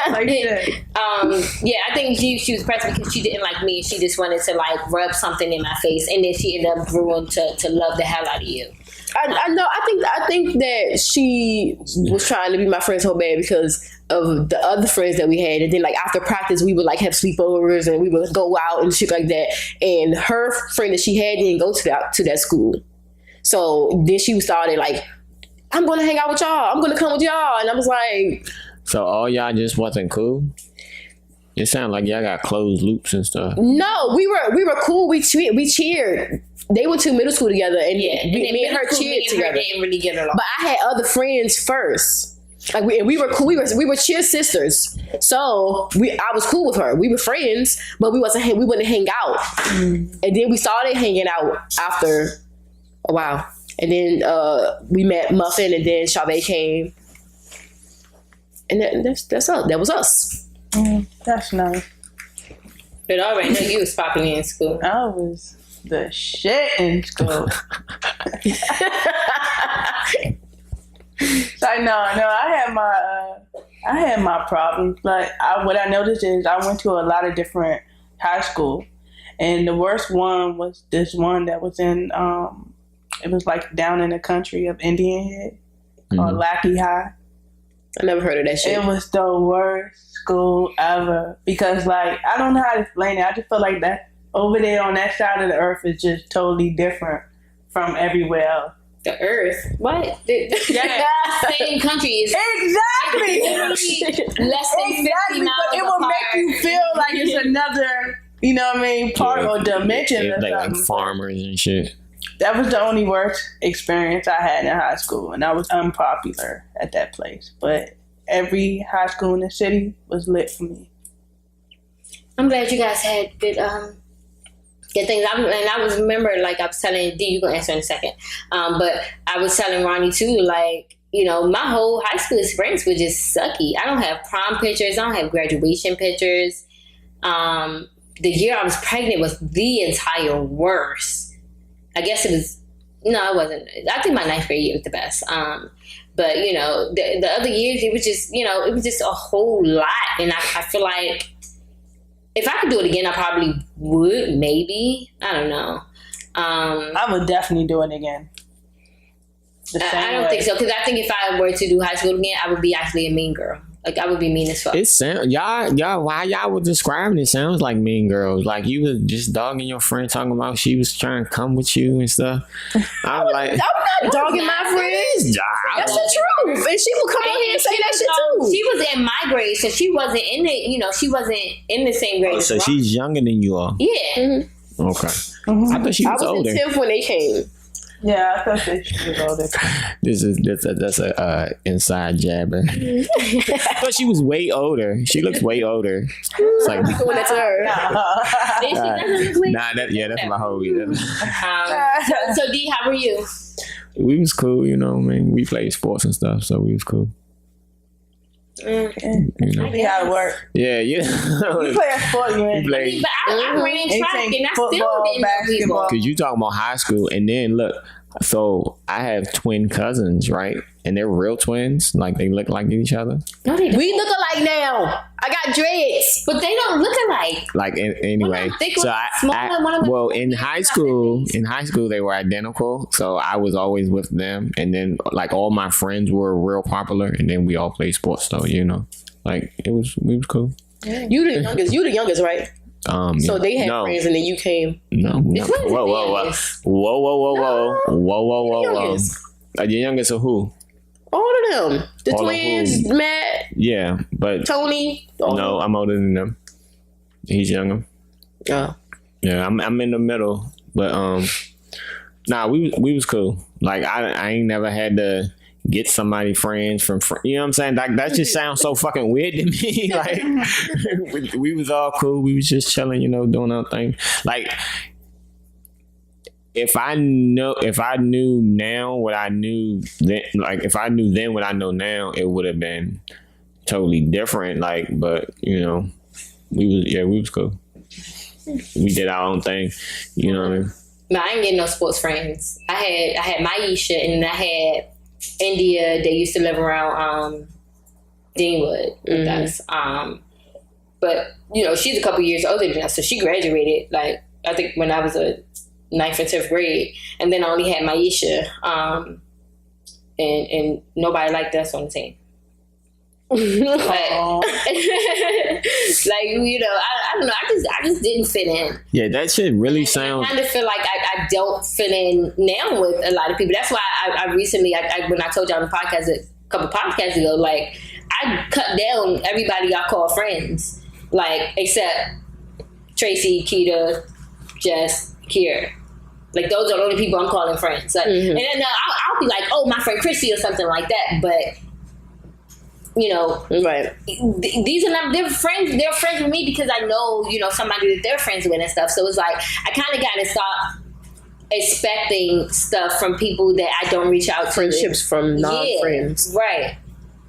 Like that. I think she was pressed because she didn't like me. She just wanted to like rub something in my face, and then she ended up growing to love the hell out of you. I know. I think that she was trying to be my friend so bad because of the other friends that we had, and then like after practice we would like have sleepovers and we would go out and shit like that. And her friend that she had didn't go to that school, so then she started like, "I'm going to hang out with y'all. I'm going to come with y'all," and I was like, "So all y'all just wasn't cool?" It sounded like y'all got closed loops and stuff. No, we were cool. We cheered. They went to middle school together, and me and her cheered together. Didn't really get along. But I had other friends first. Like we were cool. We were cheer sisters. So I was cool with her. We were friends, but we wouldn't hang out. And then we started hanging out after a while. And then we met Muffin, and then Chavez came, and that's us. That was us. That's nice. But all right, no, you was popular in school. I was the shit in school. I know. I had my problems. Like what I noticed is I went to a lot of different high school, and the worst one was this one that was in. It was like down in the country of Indian Head, called Lackey High. I never heard of that shit. It was the worst school ever because, like, I don't know how to explain it. I just feel like that over there on that side of the earth is just totally different from everywhere else. The earth? What? Yeah. Same country is exactly less than 50 miles but it will apart. make you feel like it's another, you know what I mean, part or dimension or like something. farmers and shit. That was the only worst experience I had in high school, and I was unpopular at that place. But every high school in the city was lit for me. I'm glad you guys had good things. I was remember, like I was telling D, you gonna answer in a second. But I was telling Ronnie too, like, my whole high school experience was just sucky. I don't have prom pictures. I don't have graduation pictures. The year I was pregnant was the entire worst. I guess it was, no, it wasn't. I think my 9th grade year was the best. But, the other years, it was just a whole lot. And I feel like if I could do it again, I probably would, maybe. I don't know. I would definitely do it again. I don't think so. Because I think if I were to do high school again, I would be actually a mean girl. Like, I would be mean as fuck. It sounds y'all. Why y'all was describing it sounds like Mean Girls. Like you was just dogging your friend, talking about she was trying to come with you and stuff. I'm like, I'm not dogging my friends. That's the truth, and she will come on here and say that shit too. She was in my grade, so she wasn't in the. She wasn't in the same grade. so she's younger than you are. Yeah. Mm-hmm. Okay. Mm-hmm. I thought she was older. I was in 10th when they came. Yeah, I thought that she was older. That's a inside jabber. I thought she was way older. She looks way older. It's like doing that to her. That's my whole. So D, how were you? We was cool, we played sports and stuff, so we was cool. See how it work. Yeah. You play a sport, you ain't. But I ran track and I still didn't know people. Because you talking about high school, and then look, so I have twin cousins, right? And they're real twins, like they look like each other. No, they don't. We look alike now. I got dreads, but they don't look alike. Like anyway, so in high school, they were identical. So I was always with them, and then like all my friends were real popular, and then we all played sports. So like we was cool. You the youngest, right? So they had friends, and then you came. No. Whoa. The youngest of who? All of them. The all twins, Matt. Yeah, but Tony. No, I'm older than them. He's younger. Oh. Yeah, I'm in the middle, but we was cool. Like I ain't never had to get somebody friends from you know what I'm saying? Like that just sounds so fucking weird to me. Like we was all cool. We was just chilling, doing our thing. Like if I knew now what I knew then, like if I knew then what I know now, it would have been totally different. Like, but you know, we was cool. We did our own thing. You know what I mean? No, I ain't getting no sports friends. I had Maisha and I had India. They used to live around Deanwood with us. But you know, she's a couple years older than us, so she graduated like I think when I was a 9th and 10th grade, and then I only had Maisha, and nobody liked us on the team. Like, you know, I don't know. I just didn't fit in. Yeah, that shit really sounds. I kind of feel like I don't fit in now with a lot of people. That's why I recently, when I told y'all on the podcast a couple podcasts ago, like I cut down everybody I call friends, like except Tracy, Keita, Jess, Kiera. Like those are the only people I'm calling friends. Like, and then I'll be like, oh, my friend Chrissy or something like that, but. You know, right? These are not they're friends. They're friends with me because I know somebody that they're friends with and stuff. So it's like I kind of got to stop expecting stuff from people that I don't reach out to. Friendships from non-friends, right?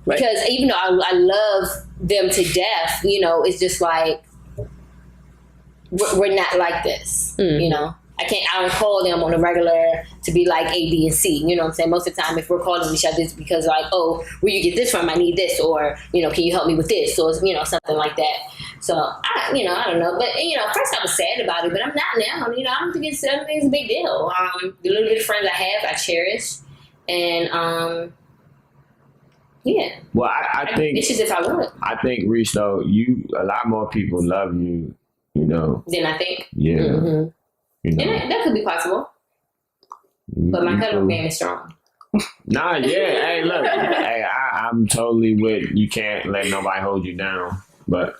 Because even though I love them to death, it's just like we're not like this. You know. I don't call them on a regular to be like A, B, and C. You know what I'm saying? Most of the time, if we're calling each other, it's because like, oh, where you get this from? I need this, or can you help me with this, or something like that. So I don't know, but first I was sad about it, but I'm not now. I don't think it's a big deal. The little bit of friends I have, I cherish, and yeah. Well, I think it's just if I would. I think Reese, though, a lot more people love you, than I think. Yeah. Mm-hmm. And that could be possible. But my cutoff game is strong. Nah, yeah. Hey, look. Hey, I'm totally with you. Can't let nobody hold you down. But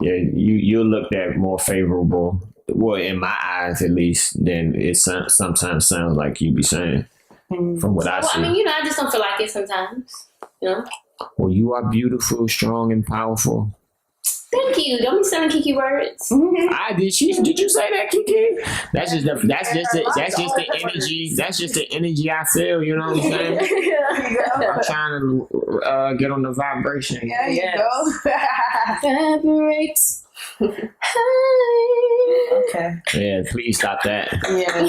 yeah, you're looked at more favorable. Well, in my eyes, at least, than it sometimes sounds like you be saying. From what I see. I mean, I just don't feel like it sometimes. Well, you are beautiful, strong, and powerful. Thank you. Don't be selling Kiki words. Did you say that, Kiki? That's just the energy. That's just the energy I feel. You know what I'm saying? I'm trying to get on the vibration. There you go. Vibrates. Okay. Yeah, please stop that. Yeah.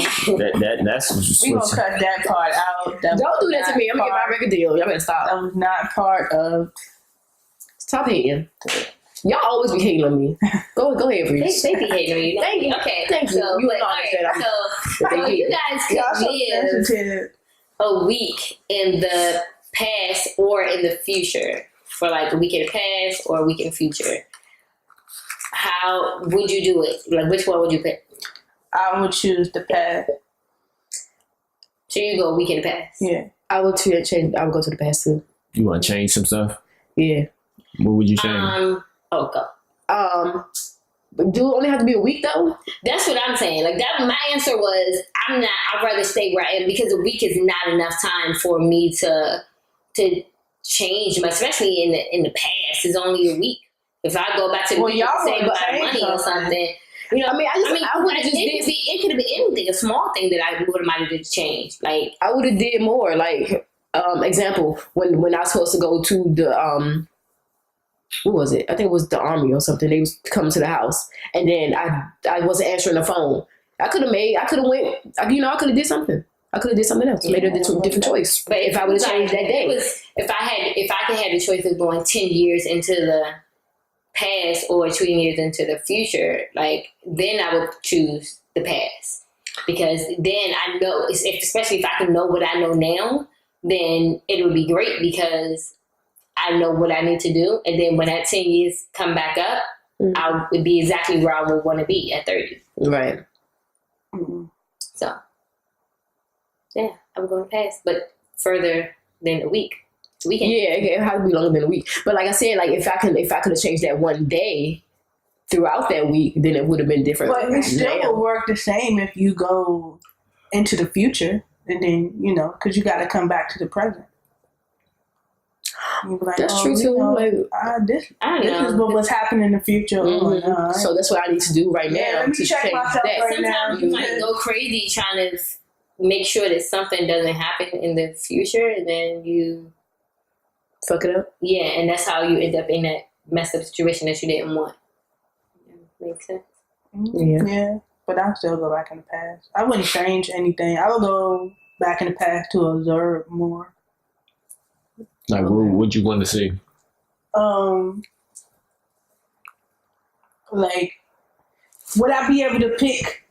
That's we gonna cut that part out. Don't do that to me. I'm gonna get my record deal. Y'all better stop. That was not part of. Stop hating. Y'all always be hating on me. Go ahead, Reese. They be hating on you. Thank you. Okay. Thank you. So, You but, so you guys could live a week in the past or in the future for like a week in the past or a week in the future. How would you do it? Like, which one would you pick? I would choose the past. So you go a week in the past. Yeah. I would change. I would go to the past too. You want to change some stuff? Yeah. What would you say? Go. Do it only have to be a week though? That's what I'm saying. Like that, my answer was I'd rather stay where I am because a week is not enough time for me to change, especially in the past. It's only a week. If I go back to the week and save a lot of money or something, it could have been anything, a small ththing that I would have might have did change. Like I would have did more. Like example, when I was supposed to go to the what was it? I think it was the army or something. They was coming to the house, and then I wasn't answering the phone. I could have went. I could have did something. I could have did something else. Made a different choice. But if I would have changed that day, if I could have the choice of going 10 years into the past or 20 years into the future, like then I would choose the past because then I know, especially if I can know what I know now, then it would be great because I know what I need to do, and then when that 10 years come back up, I would be exactly where I would want to be at 30. Right. So, yeah, I'm going to pass, but further than a week. Weekend. Yeah, it has to be longer than a week. But like I said, like if I could have changed that one day throughout that week, then it would have been different. But it still will work the same if you go into the future, and then because you got to come back to the present. Like, that's true too. This is what's happening in the future. So that's what I need to do right now. Let me check myself right now. Sometimes you might go crazy trying to make sure that something doesn't happen in the future, and then you Fuck it up. Yeah, and that's how you end up in that messed up situation that you didn't want. Makes sense. Yeah, but I'll still go back in the past. I wouldn't change anything. I would go back in the past to observe more. Like, what you want to see? Like, would I be able to pick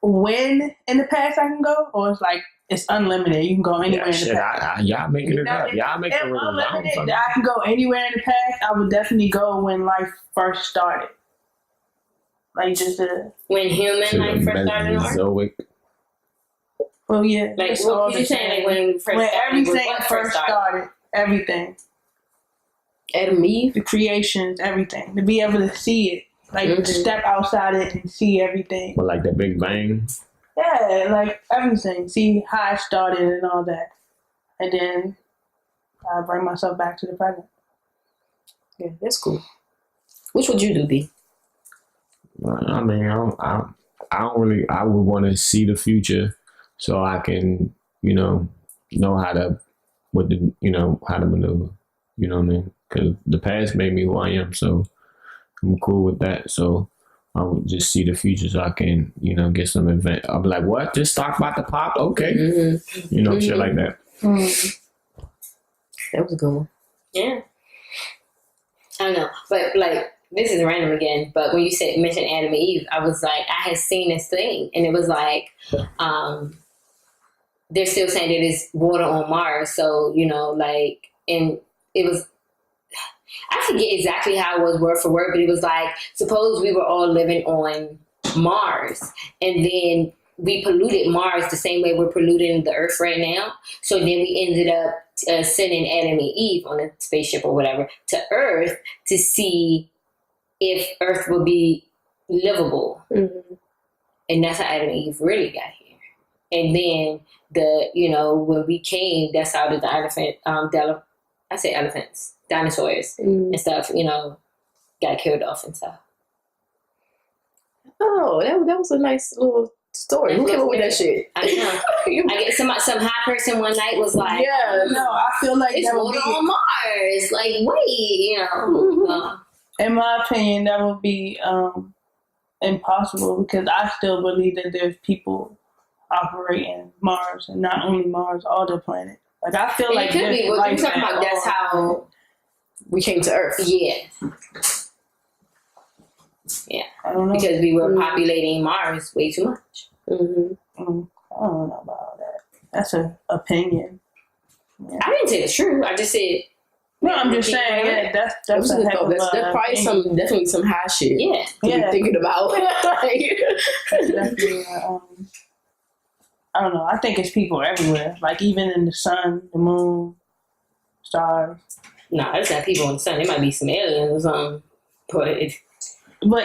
when in the past I can go, or it's like it's unlimited? You can go anywhere in the past. Y'all making it up. Y'all making it real. Unlimited. I can go anywhere in the past. I would definitely go when life first started. Like just when human life first started. Mesozoic. Well, yeah. Like what you saying? Like when everything first started. Everything. Adam and Eve. The creations, everything. To be able to see it. Like, step outside it and see everything. Well, like the Big Bang? Yeah, like everything. See how it started and all that. And then I bring myself back to the present. Yeah, that's cool. Which would you do, B? I mean, I don't really, I would want to see the future so I can, know how to, how to maneuver. You know what I mean? Because the past made me who I am, so I'm cool with that. So I would just see the future so I can, get some event. I'll be like, what? This stock about to pop? Okay. Mm-hmm. Shit like that. Mm-hmm. That was a good one. Yeah. I don't know. But, like, this is random again, but when you mentioned Adam and Eve, I was like, I had seen this thing, and it was like, they're still saying that it's water on Mars. So, and it was, I forget exactly how it was word for word, but it was like, suppose we were all living on Mars, and then we polluted Mars the same way we're polluting the Earth right now. So then we ended up sending Adam and Eve on a spaceship or whatever to Earth to see if Earth would be livable. Mm-hmm. And that's how Adam and Eve really got here. And then when we came, that's how the dinosaurs and stuff, got killed off and stuff. Oh, that was a nice little story. Who came up with that shit? I don't know. I get some high person one night was like, yeah, no, I feel like it's that would water be on Mars. Like, wait, Mm-hmm. In my opinion, that would be impossible because I still believe that there's people operating Mars, and not only Mars, all the planet. Like I feel like it could be. What you're talking about? That's how we came to Earth. Yeah. Yeah. I don't know because we were populating Mars way too much. Mm-hmm. I don't know about all that. That's an opinion. Yeah. I didn't say it's true. I just said. No, I'm just saying. Yeah, that's that's probably definitely some high shit. Yeah, to be thinking about. Definitely. I don't know. I think it's people everywhere. Like even in the sun, the moon, stars. No, it's not people in the sun. It might be some aliens or something. But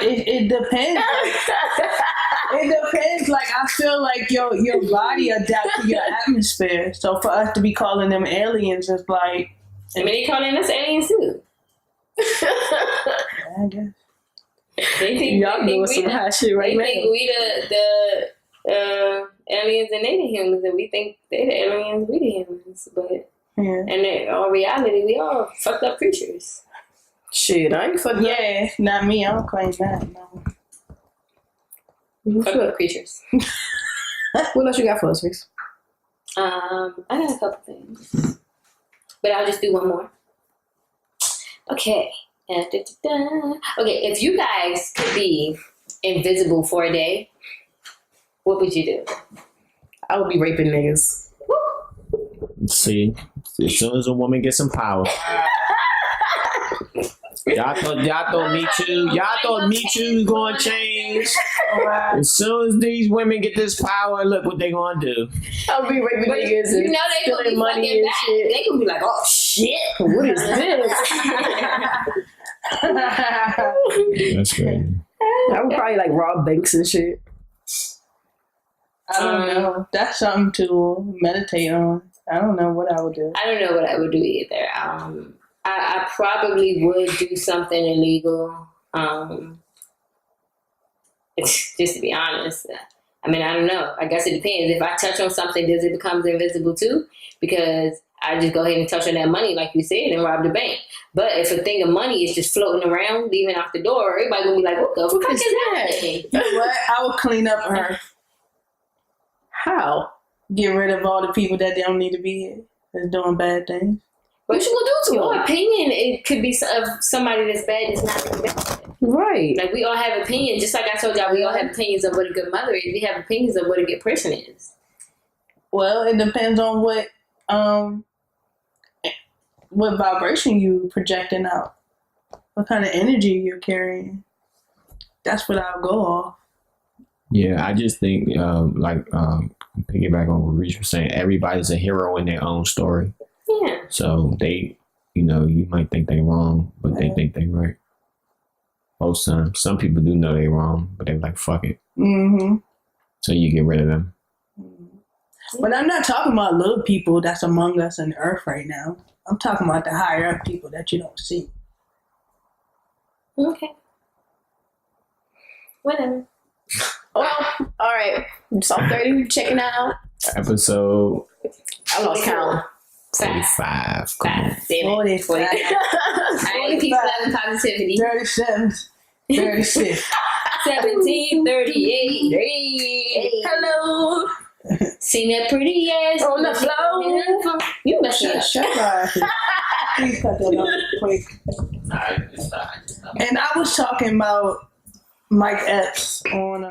it depends. It depends. Like I feel like your body adapts to your atmosphere. So for us to be calling them aliens, it's like. I mean, they calling us aliens too. I guess. They think y'all doing some high shit right now. They think we the aliens and they the humans, and we think they the aliens, we the humans. But and in all reality, we all fucked up creatures. Shit, I ain't fucked up. Yeah, not me. I don't claim that. No. Fucked up creatures. What else you got for us, Reese? I got a couple things. But I'll just do one more. Okay. Okay, if you guys could be invisible for a day, what would you do? I would be raping niggas. See, as soon as a woman gets some power. Y'all thought Me Too. Y'all thought Me Too was gonna change. As soon as these women get this power, look what they gonna do. I'll be raping niggas and they gonna be money and back. shit. They gonna be like, oh shit, what is this? That's crazy. I would probably like rob banks and shit. I don't know. That's something to meditate on. I don't know what I would do. I don't know what I would do either. I probably would do something illegal. It's just to be honest. I mean, I don't know. I guess it depends. If I touch on something, does it become invisible too? Because I just go ahead and touch on that money, like you said, and rob the bank. But if a thing of money is just floating around, leaving out the door, everybody gonna be like, "What the fuck is that?" You know what? I would clean up her. How? Get rid of all the people that don't need to be here. That's doing bad things. What you gonna do to your opinion? It could be of somebody that's bad that's not really bad. Right. Like we all have opinions. Just like I told y'all, we all have opinions of what a good mother is. We have opinions of what a good person is. Well, it depends on what vibration you projecting out. What kind of energy you're carrying. That's what I'll go off. Yeah, I just think, piggyback on what Reese was saying, everybody's a hero in their own story. Yeah. So they, you might think they wrong, but they think they right. Most times. Some people do know they wrong, but they're like, fuck it. Mm-hmm. So you get rid of them. But I'm not talking about little people that's among us on the earth right now. I'm talking about the higher up people that you don't see. Okay. Whatever. Well, all right. Soft30, checking out. Episode I lost count. 45. Come on. 45. Alright, peace, love, and positivity. 37. 36. 1738. Hey. Hello. Seen that pretty ass On the floor. You must shut Shut up. Please cut that up quick. Alright, just stop. And I was talking about Mike Epps on